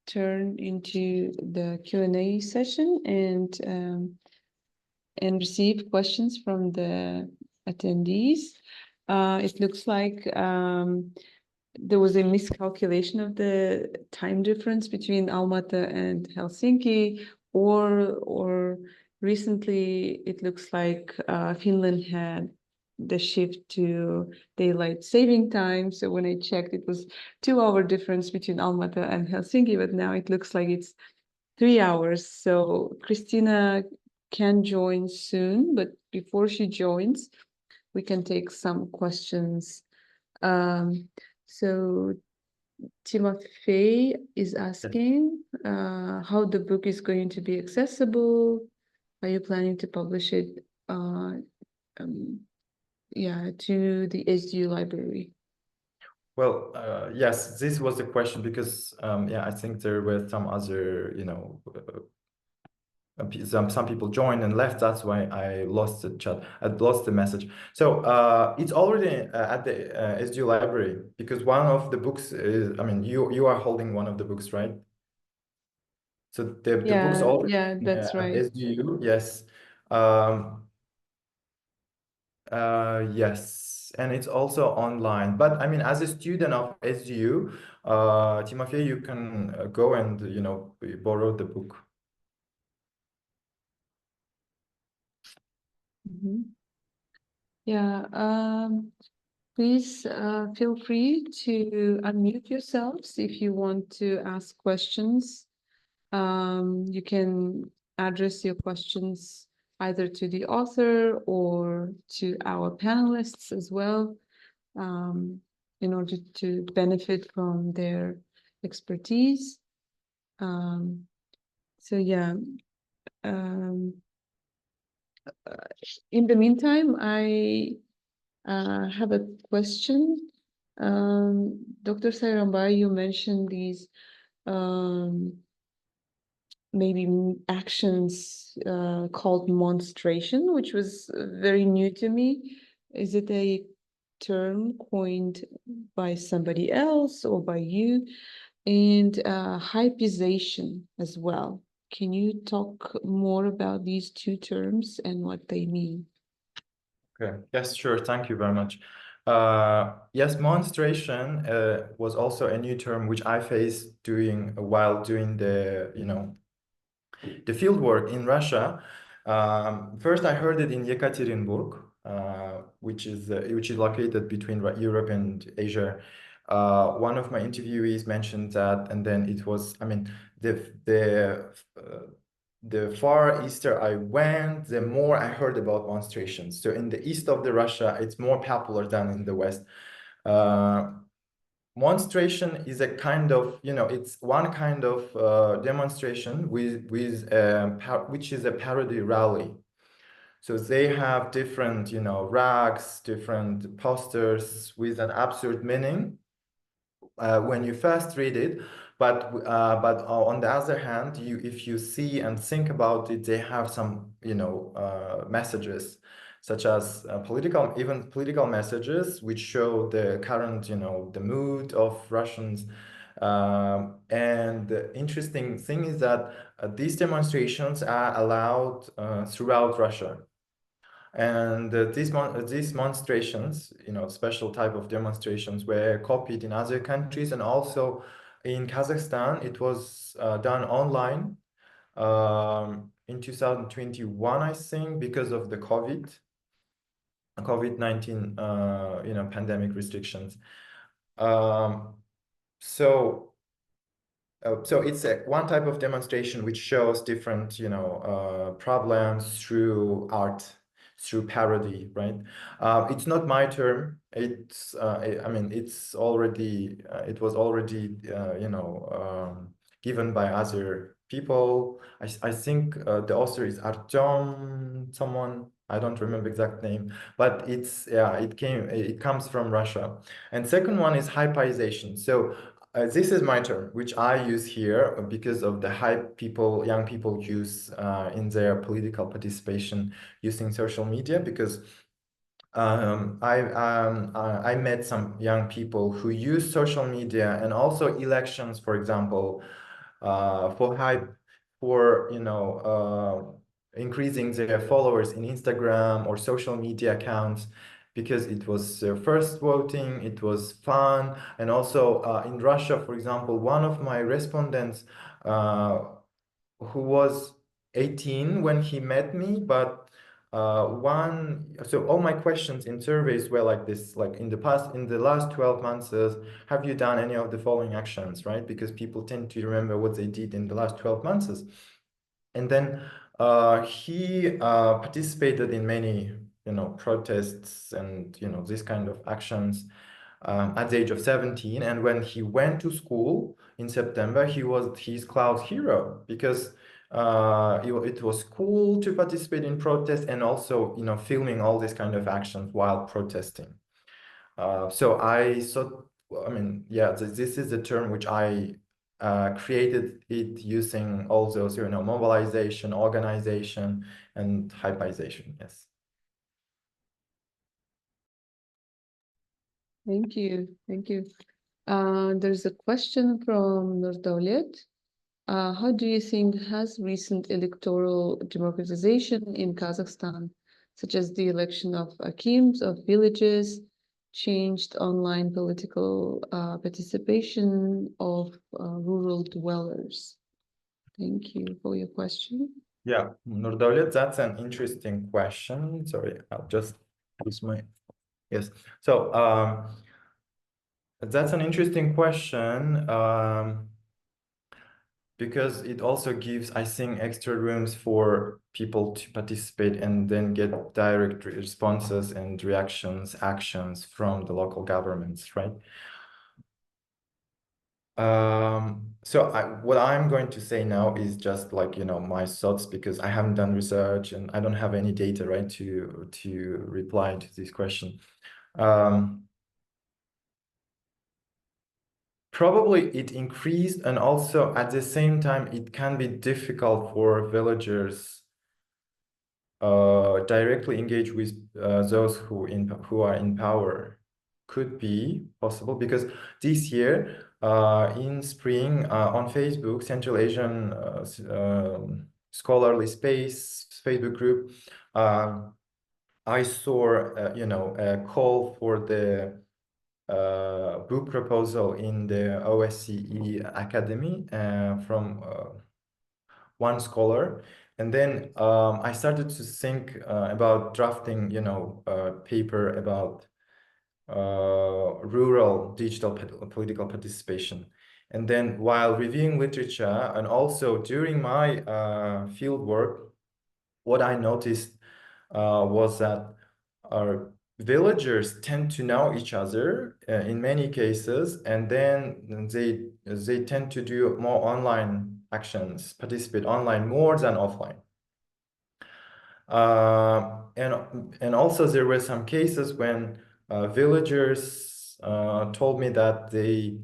Speaker 1: turn into the Q&A session and receive questions from the attendees. It looks like there was a miscalculation of the time difference between Almaty and Helsinki, or recently it looks like Finland had the shift to daylight saving time. So when I checked, it was 2-hour difference between Almaty and Helsinki, but now it looks like it's 3 hours. So Christina can join soon, but before she joins, we can take some questions. So Timofey is asking how the book is going to be accessible. Are you planning to publish it to the SDU library?
Speaker 2: Well, yes, this was the question, because I think there were some other, some people joined and left. That's why I lost the chat. I lost the message. So it's already at the SDU library, because one of the books is, you are holding one of the books, right? So the books already,
Speaker 1: that's right.
Speaker 2: SDU, yes. Yes, and it's also online. But as a student of SDU, Timofey, you can go and borrow the book.
Speaker 1: Yeah, please feel free to unmute yourselves if you want to ask questions. You can address your questions either to the author or to our panelists as well, in order to benefit from their expertise. So yeah, in the meantime, I have a question. Dr. Sairambay, you mentioned these maybe actions called monstration, which was very new to me. Is it a term coined by somebody else or by you? And hypization as well. Can you talk more about these two terms and what they mean?
Speaker 2: Okay. Yes, sure. Thank you very much. Yes, monstration was also a new term which I faced while doing the the field work in Russia. First, I heard it in Yekaterinburg, which is located between Europe and Asia. One of my interviewees mentioned that, and then it was, the far easter I went, the more I heard about monstrations. So in the east of the Russia, it's more popular than in the west. Monstration is a kind of, it's one kind of demonstration which is a parody rally. So they have different, rags, different posters with an absurd meaning when you first read it. But on the other hand, if you see and think about it, they have some, messages, such as political messages, which show the current, the mood of Russians. And the interesting thing is that these demonstrations are allowed throughout Russia. And these demonstrations, special type of demonstrations, were copied in other countries, and also in Kazakhstan. It was done online in 2021, I think, because of the COVID-19, pandemic restrictions. So it's one type of demonstration which shows different, problems through art, through parody, right? It's not my term. It's, I mean, it was already, given by other people. I think the author is Artyom, someone, I don't remember exact name, but it comes from Russia. And second one is hypeization. So this is my term, which I use here because of the hype young people use in their political participation using social media. Because I met some young people who use social media and also elections, for example, for hype, for increasing their followers in Instagram or social media accounts, because it was their first voting, it was fun. And also in Russia, for example, one of my respondents who was 18 when he met me, but so all my questions in surveys were like this, like in the last 12 months, have you done any of the following actions, right? Because people tend to remember what they did in the last 12 months. And then he participated in many, protests and, this kind of actions at the age of 17. And when he went to school in September, he was his class hero, because it was cool to participate in protests, and also, filming all these kind of actions while protesting. So I thought, I mean, yeah, this is the term which I created it using all those, mobilization, organization, and hypeization. Yes.
Speaker 1: Thank you. Thank you. There's a question from Nurdaulet. How do you think has recent electoral democratization in Kazakhstan, such as the election of akims of villages, changed online political participation of rural dwellers? Thank you for your question.
Speaker 2: Yeah, Nurdaulet, that's an interesting question. Sorry, I'll just use my, yes. So that's an interesting question. Because it also gives, I think, extra rooms for people to participate and then get direct responses and actions from the local governments, right? So what I'm going to say now is just like, my thoughts, because I haven't done research and I don't have any data, right, to reply to this question. Probably it increased, and also at the same time, it can be difficult for villagers directly engage with those who are in power. Could be possible, because this year in spring on Facebook, Central Asian Scholarly Space Facebook group, I saw a call for the book proposal in the OSCE Academy from one scholar. And then I started to think about drafting, a paper about rural digital political participation. And then while reviewing literature and also during my field work, what I noticed was that our villagers tend to know each other in many cases, and then they tend to do more online actions, participate online more than offline. And also there were some cases when villagers told me that they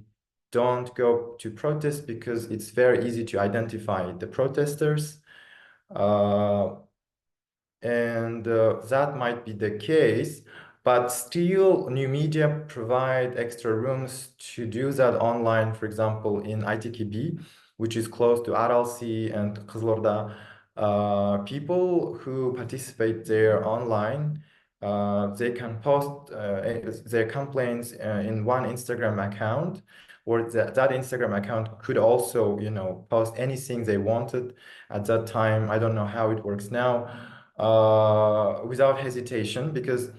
Speaker 2: don't go to protest because it's very easy to identify the protesters. That might be the case, but still new media provide extra rooms to do that online. For example, in ITKB, which is close to Aralsi and Kızılorda, people who participate there online, they can post their complaints in one Instagram account, or that Instagram account could also, post anything they wanted at that time. I don't know how it works now. Without hesitation, because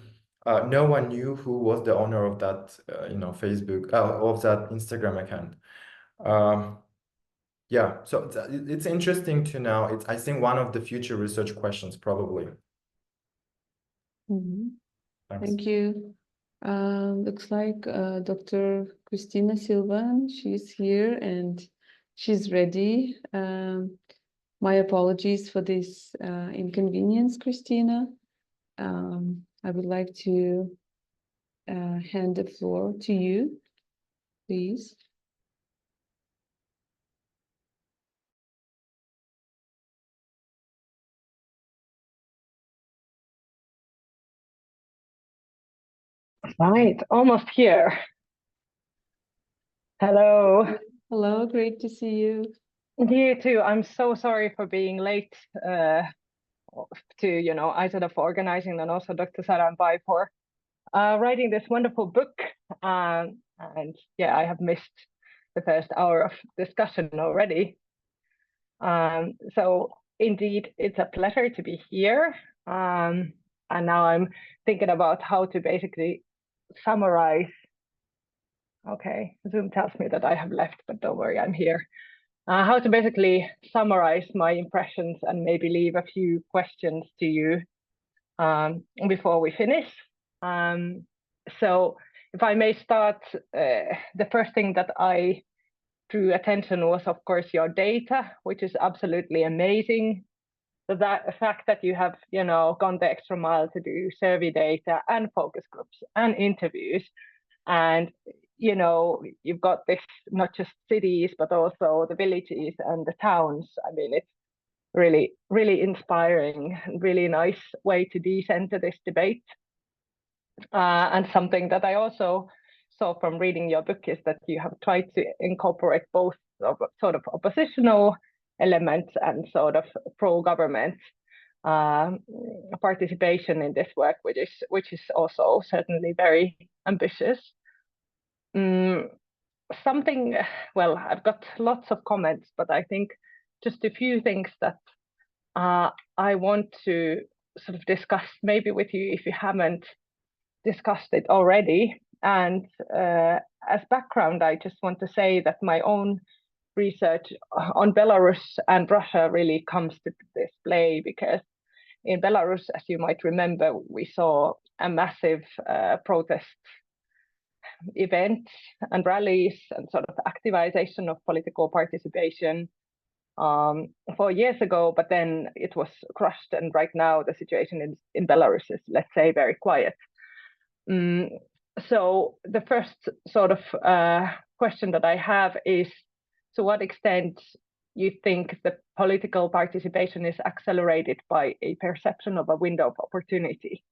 Speaker 2: no one knew who was the owner of that, Facebook, of that Instagram account. Yeah, so it's interesting to know. It's, I think, one of the future research questions, probably.
Speaker 1: Mhm.
Speaker 2: Thanks.
Speaker 1: Thank you. Looks like Dr. Cristina Silva, she's here and she's ready. My apologies for this inconvenience, Cristina. I would like to hand the floor to you, please.
Speaker 5: Right, almost here. Hello.
Speaker 1: Hello, great to see you.
Speaker 5: You too. I'm so sorry for being late to, Aida for organizing, and also Dr. Sairambay for writing this wonderful book. And yeah, I have missed the first hour of discussion already. So indeed, it's a pleasure to be here. And now I'm thinking about how to basically summarize. Okay, Zoom tells me that I have left, but don't worry, I'm here. How to basically summarize my impressions and maybe leave a few questions to you before we finish. So if I may start, the first thing that I drew attention was, of course, your data, which is absolutely amazing. So the fact that you have, gone the extra mile to do survey data and focus groups and interviews, and you've got this, not just cities, but also the villages and the towns. I mean, it's really, really inspiring, really nice way to decenter this debate. And something that I also saw from reading your book is that you have tried to incorporate both sort of oppositional elements and sort of pro-government participation in this work, which is also certainly very ambitious. Well, I've got lots of comments, but I think just a few things that I want to sort of discuss maybe with you if you haven't discussed it already. And as background, I just want to say that my own research on Belarus and Russia really comes to display, because in Belarus, as you might remember, we saw a massive protest events and rallies and sort of activization of political participation 4 years ago, but then it was crushed, and right now the situation in Belarus is, let's say, very quiet. So the first sort of question that I have is, to what extent you think the political participation is accelerated by a perception of a window of opportunity?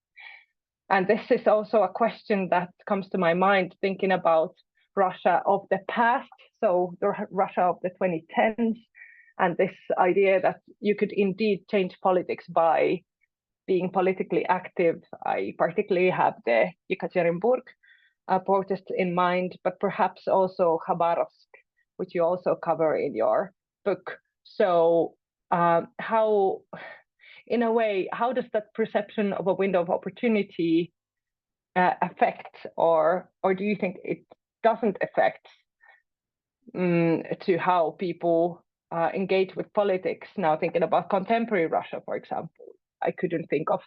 Speaker 5: And this is also a question that comes to my mind thinking about Russia of the past, so the Russia of the 2010s, and this idea that you could indeed change politics by being politically active. I particularly have the Yekaterinburg protests in mind, but perhaps also Khabarovsk, which you also cover in your book. So how, in a way, how does that perception of a window of opportunity affect, or do you think it doesn't affect to how people engage with politics? Now, thinking about contemporary Russia, for example, I couldn't think of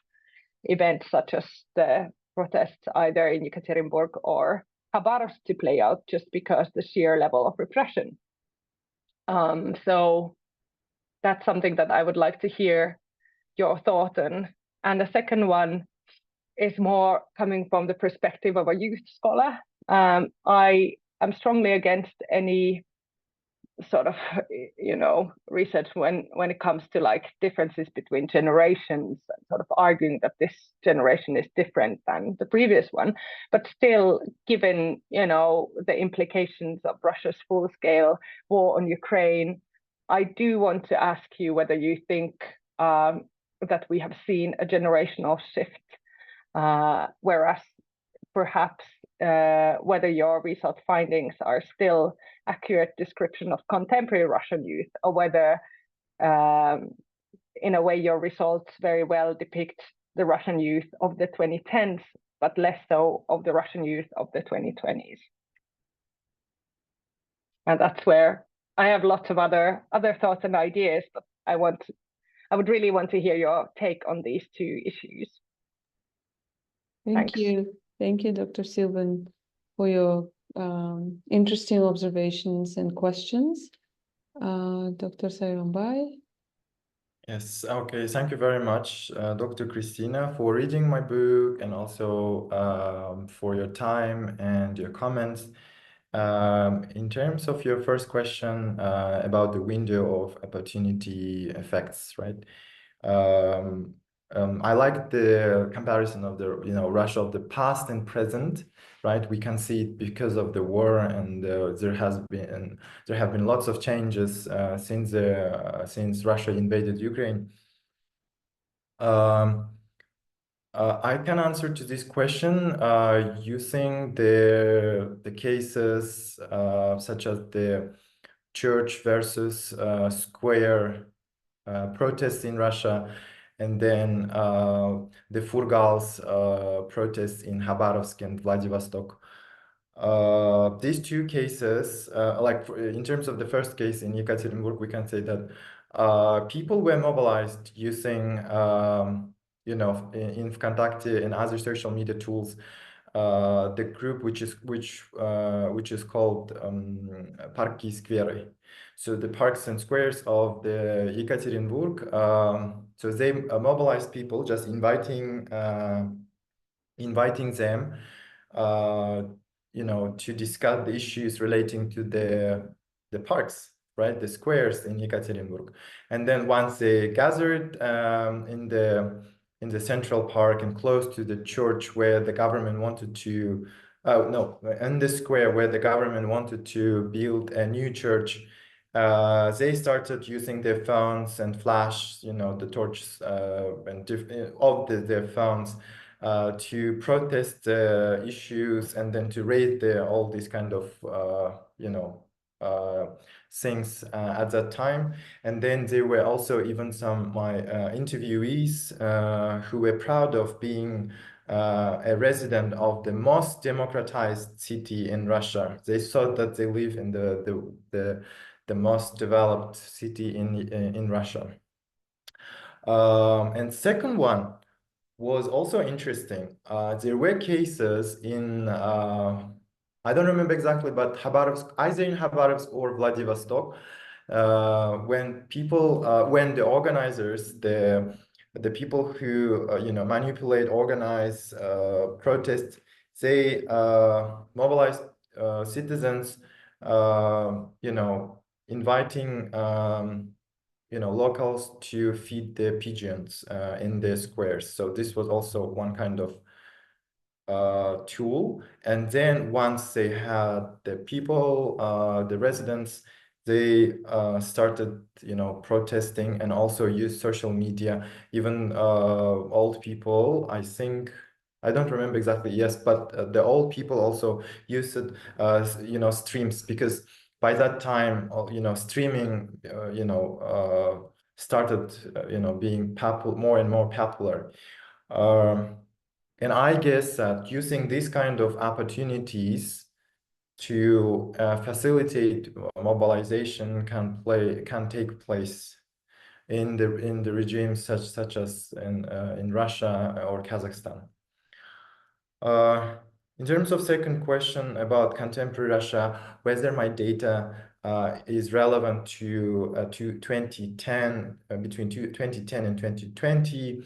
Speaker 5: events such as the protests either in Yekaterinburg or Khabarovsk to play out, just because the sheer level of repression. So that's something that I would like to hear your thought on, And the second one is more coming from the perspective of a youth scholar. I am strongly against any sort of, research when it comes to like differences between generations, sort of arguing that this generation is different than the previous one. But still, given, the implications of Russia's full-scale war on Ukraine, I do want to ask you whether you think that we have seen a generational shift, whereas perhaps whether your result findings are still accurate description of contemporary Russian youth, or whether in a way your results very well depict the Russian youth of the 2010s, but less so of the Russian youth of the 2020s. And that's where I have lots of other thoughts and ideas, but I would really want to hear your take on these two issues.
Speaker 1: Thank you. Thank you, Dr. Sylvan, for your interesting observations and questions. Dr. Sairambay.
Speaker 2: Yes, okay. Thank you very much, Dr. Christina, for reading my book and also for your time and your comments. In terms of your first question about the window of opportunity effects, right? I like the comparison of the Russia of the past and present, right? We can see it because of the war, and there have been lots of changes since Russia invaded Ukraine. I can answer to this question using the cases such as the church versus square protests in Russia, and then the Furgals protests in Khabarovsk and Vladivostok. These two cases, in terms of the first case in Yekaterinburg, we can say that people were mobilized using, in Vkontakte and other social media tools, the group which is called Parki Skvery. So the parks and squares of the Yekaterinburg. So they mobilized people, just inviting them, to discuss the issues relating to the parks, right, the squares in Yekaterinburg. And then once they gathered in the central park and close to the church where the government wanted to, in the square where the government wanted to build a new church, they started using their phones and flash, the torches and all their phones to protest the issues, and then to raise all these kind of, things at that time. And then there were also even some my interviewees who were proud of being a resident of the most democratized city in Russia. They thought that they live in the most developed city in Russia. And second one was also interesting. There were cases in, I don't remember exactly, but Khabarovsk, either in Khabarovsk or Vladivostok, when the organizers, the people who manipulate, organize protests, they mobilized citizens, inviting locals to feed the pigeons in the squares. So this was also one kind of tool. And then once they had the people, the residents, they started protesting and also used social media. Even old people, I think, I don't remember exactly, yes, but the old people also used it, streams, because by that time, streaming, started, being more and more popular. And I guess that using these kind of opportunities to facilitate mobilization can take place in the regimes such as in Russia or Kazakhstan. In terms of second question about contemporary Russia, whether my data is relevant to 2010, between 2010 and 2020,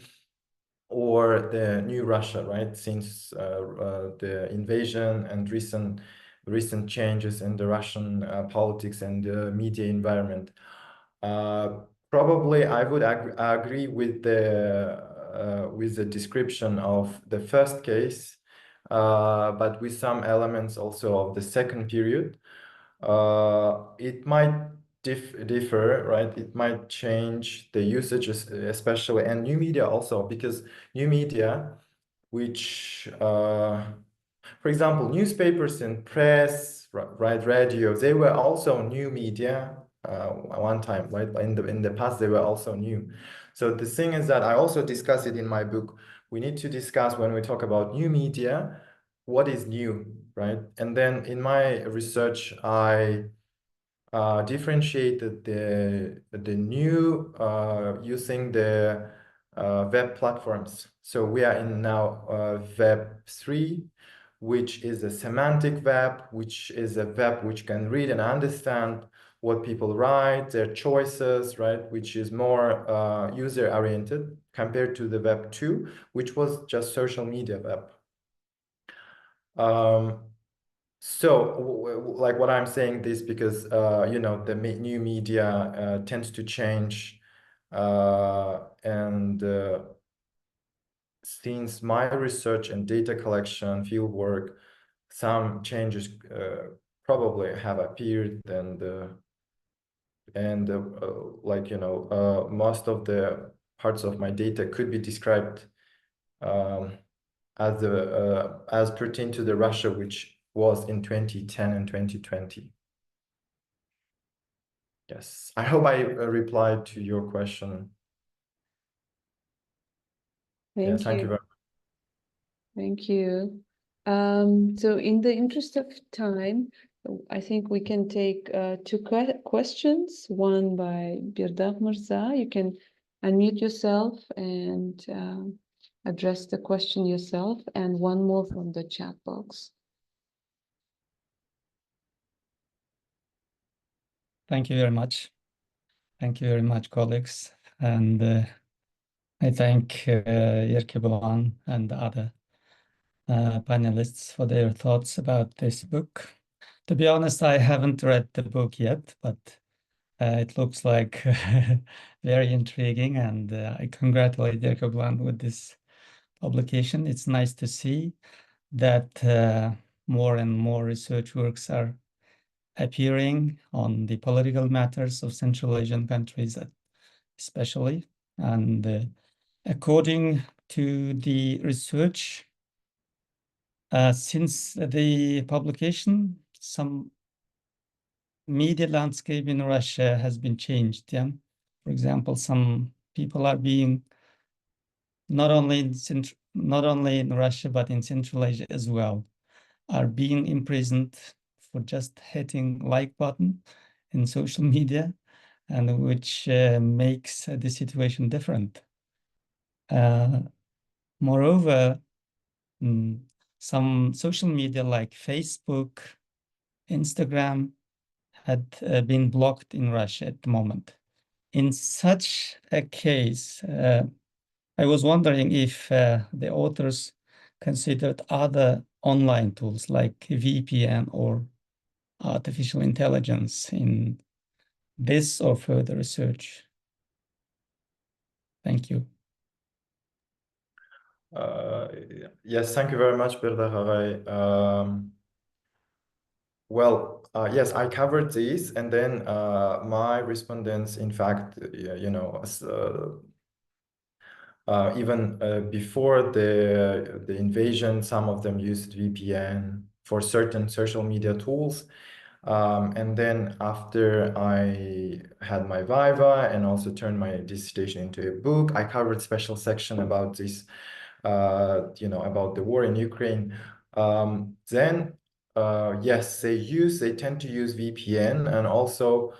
Speaker 2: or the new Russia, right? Since the invasion and recent changes in the Russian politics and the media environment. Probably I would agree with the description of the first case, but with some elements also of the second period. It might differ, right? It might change the usages, especially, and new media also, because new media, which, for example, newspapers and press, right, radio, they were also new media one time, right? In the past, they were also new. So the thing is that I also discuss it in my book. We need to discuss when we talk about new media, what is new, right? And then in my research, I differentiated the new using the web platforms. So we are in now Web 3, which is a semantic web, which is a web which can read and understand what people write, their choices, right? Which is more user-oriented compared to the Web 2, which was just social media web. So, like what I'm saying this because you know, the new media tends to change, and since my research and data collection field work, some changes probably have appeared, and like, you know, most of the parts of my data could be described as pertain to the Russia which was in 2010 and 2020. Yes, I hope I replied to your question.
Speaker 1: Thank
Speaker 2: Thank you
Speaker 1: you.
Speaker 2: very much.
Speaker 1: Thank you. So in the interest of time, I think we can take two questions, one by Birdaq Mirza. You can unmute yourself and address the question yourself, and one more from the chat box.
Speaker 6: Thank you very much. Thank you very much, colleagues. And I thank Yerkebulan and the other panelists for their thoughts about this book. To be honest, I haven't read the book yet, but it looks like very intriguing, and I congratulate Yerkebulan with this publication. It's nice to see that more and more research works are appearing on the political matters of Central Asian countries, especially. And according to the research, since the publication, some media landscape in Russia has been changed. Yeah? For example, some people are being not only in Russia but in Central Asia as well, are being imprisoned for just hitting like button in social media, and which makes the situation different. Moreover, some social media like Facebook, Instagram had been blocked in Russia at the moment. In such a case, I was wondering if the authors considered other online tools like VPN or artificial intelligence in this or further research. Thank you.
Speaker 2: Yes, thank you very much, Birdaq. Well, yes, I covered this, and then my respondents, in fact, you know, even before the invasion, some of them used VPN for certain social media tools. And then after I had my viva and also turned my dissertation into a book, I covered special section about this, you know, about the war in Ukraine. Then, yes, they tend to use VPN, and also,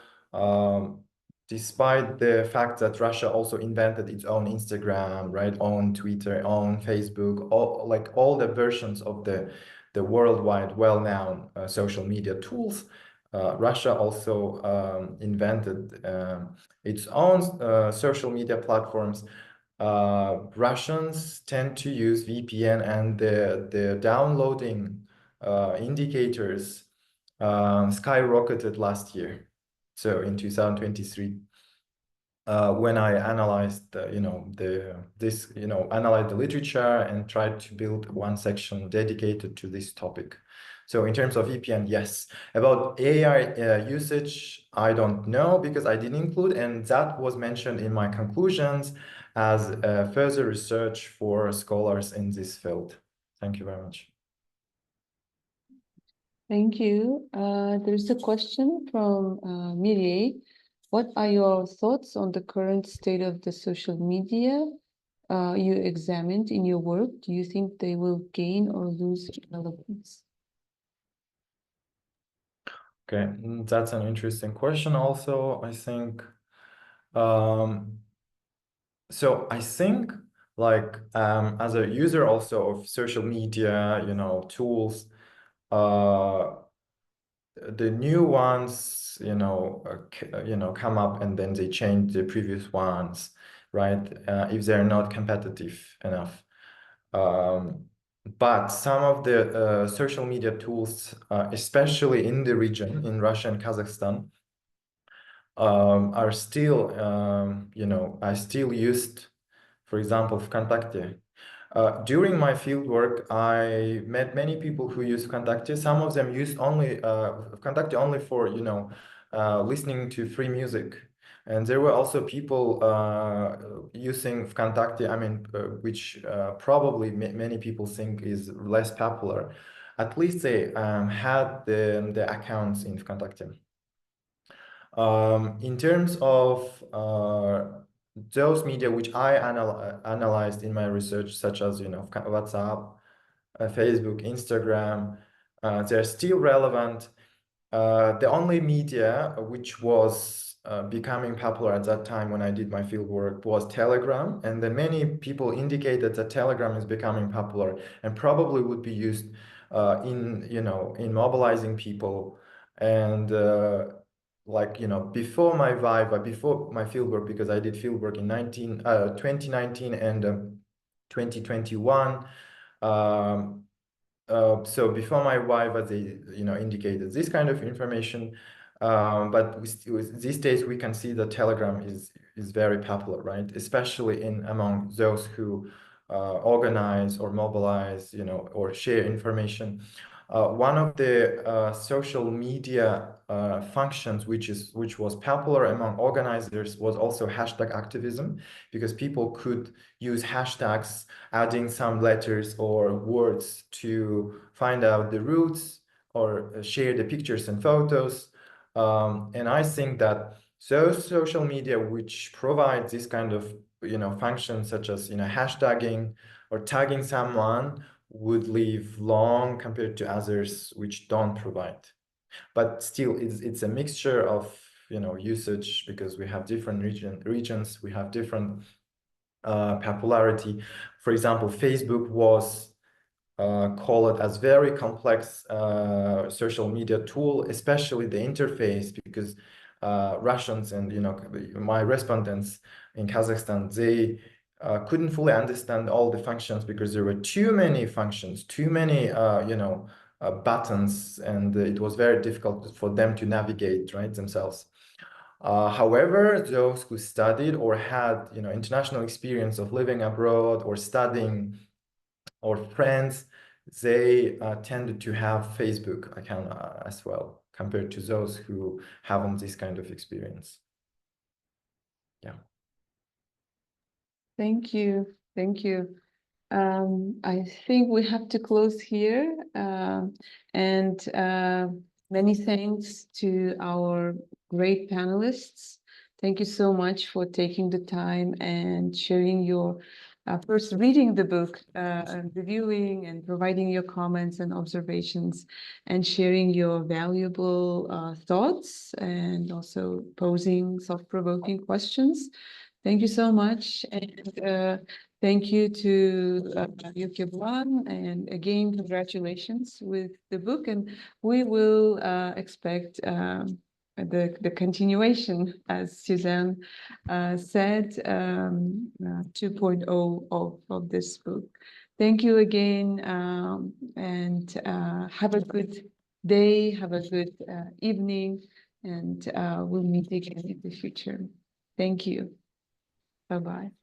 Speaker 2: despite the fact that Russia also invented its own Instagram, right, own Twitter, own Facebook, all the versions of the worldwide well-known social media tools, Russia also invented its own social media platforms. Russians tend to use VPN, and the downloading indicators skyrocketed last year. So in 2023, when I analyzed, analyzed the literature and tried to build one section dedicated to this topic. So in terms of VPN, yes. About AI usage, I don't know because I didn't include, and that was mentioned in my conclusions as further research for scholars in this field. Thank you very much.
Speaker 1: Thank you. There's a question from Mireille. What are your thoughts on the current state of the social media you examined in your work? Do you think they will gain or lose relevance?
Speaker 2: Okay, that's an interesting question also, I think. So I think as a user also of social media, tools, the new ones, come up and then they change the previous ones, right? If they're not competitive enough. But some of the social media tools, especially in the region, in Russia and Kazakhstan, are still, I still used, for example, VKontakte. During my fieldwork, I met many people who use VKontakte. Some of them used only VKontakte only for, listening to free music. And there were also people using VKontakte, which probably many people think is less popular. At least they had the accounts in VKontakte. In terms of those media which I analyzed in my research, such as WhatsApp, Facebook, Instagram, they're still relevant. The only media which was becoming popular at that time when I did my fieldwork was Telegram, and then many people indicated that Telegram is becoming popular and probably would be used in mobilizing people. And before my Viva, before my fieldwork, because I did fieldwork in 2019 and 2021. So before my Viva, they indicated this kind of information. But these days we can see that Telegram is very popular, right? Especially among those who organize or mobilize, or share information. One of the social media functions which was popular among organizers was also hashtag activism, because people could use hashtags, adding some letters or words to find out the routes or share the pictures and photos. And I think that those social media which provide this kind of functions, such as hashtagging or tagging someone, would live long compared to others which don't provide. But still, it's a mixture of usage, because we have different regions, we have different popularity. For example, Facebook was called as very complex social media tool, especially the interface, because Russians and my respondents in Kazakhstan, they couldn't fully understand all the functions because there were too many functions, too many buttons, and it was very difficult for them to navigate themselves. However, those who studied or had international experience of living abroad or studying, or friends, they tended to have Facebook account as well, compared to those who haven't this kind of experience. Yeah.
Speaker 1: Thank you. Thank you. I think we have to close here. And many thanks to our great panelists. Thank you so much for taking the time and sharing your first reading the book, and reviewing and providing your comments and observations, and sharing your valuable thoughts, and also posing thought-provoking questions. Thank you so much. And thank you to Yerkebulan, and again, congratulations with the book. And we will expect the continuation, as Suzanne said, 2.0 of this book. Thank you again, and have a good day, have a good evening, and we'll meet again in the future. Thank you. Bye-bye.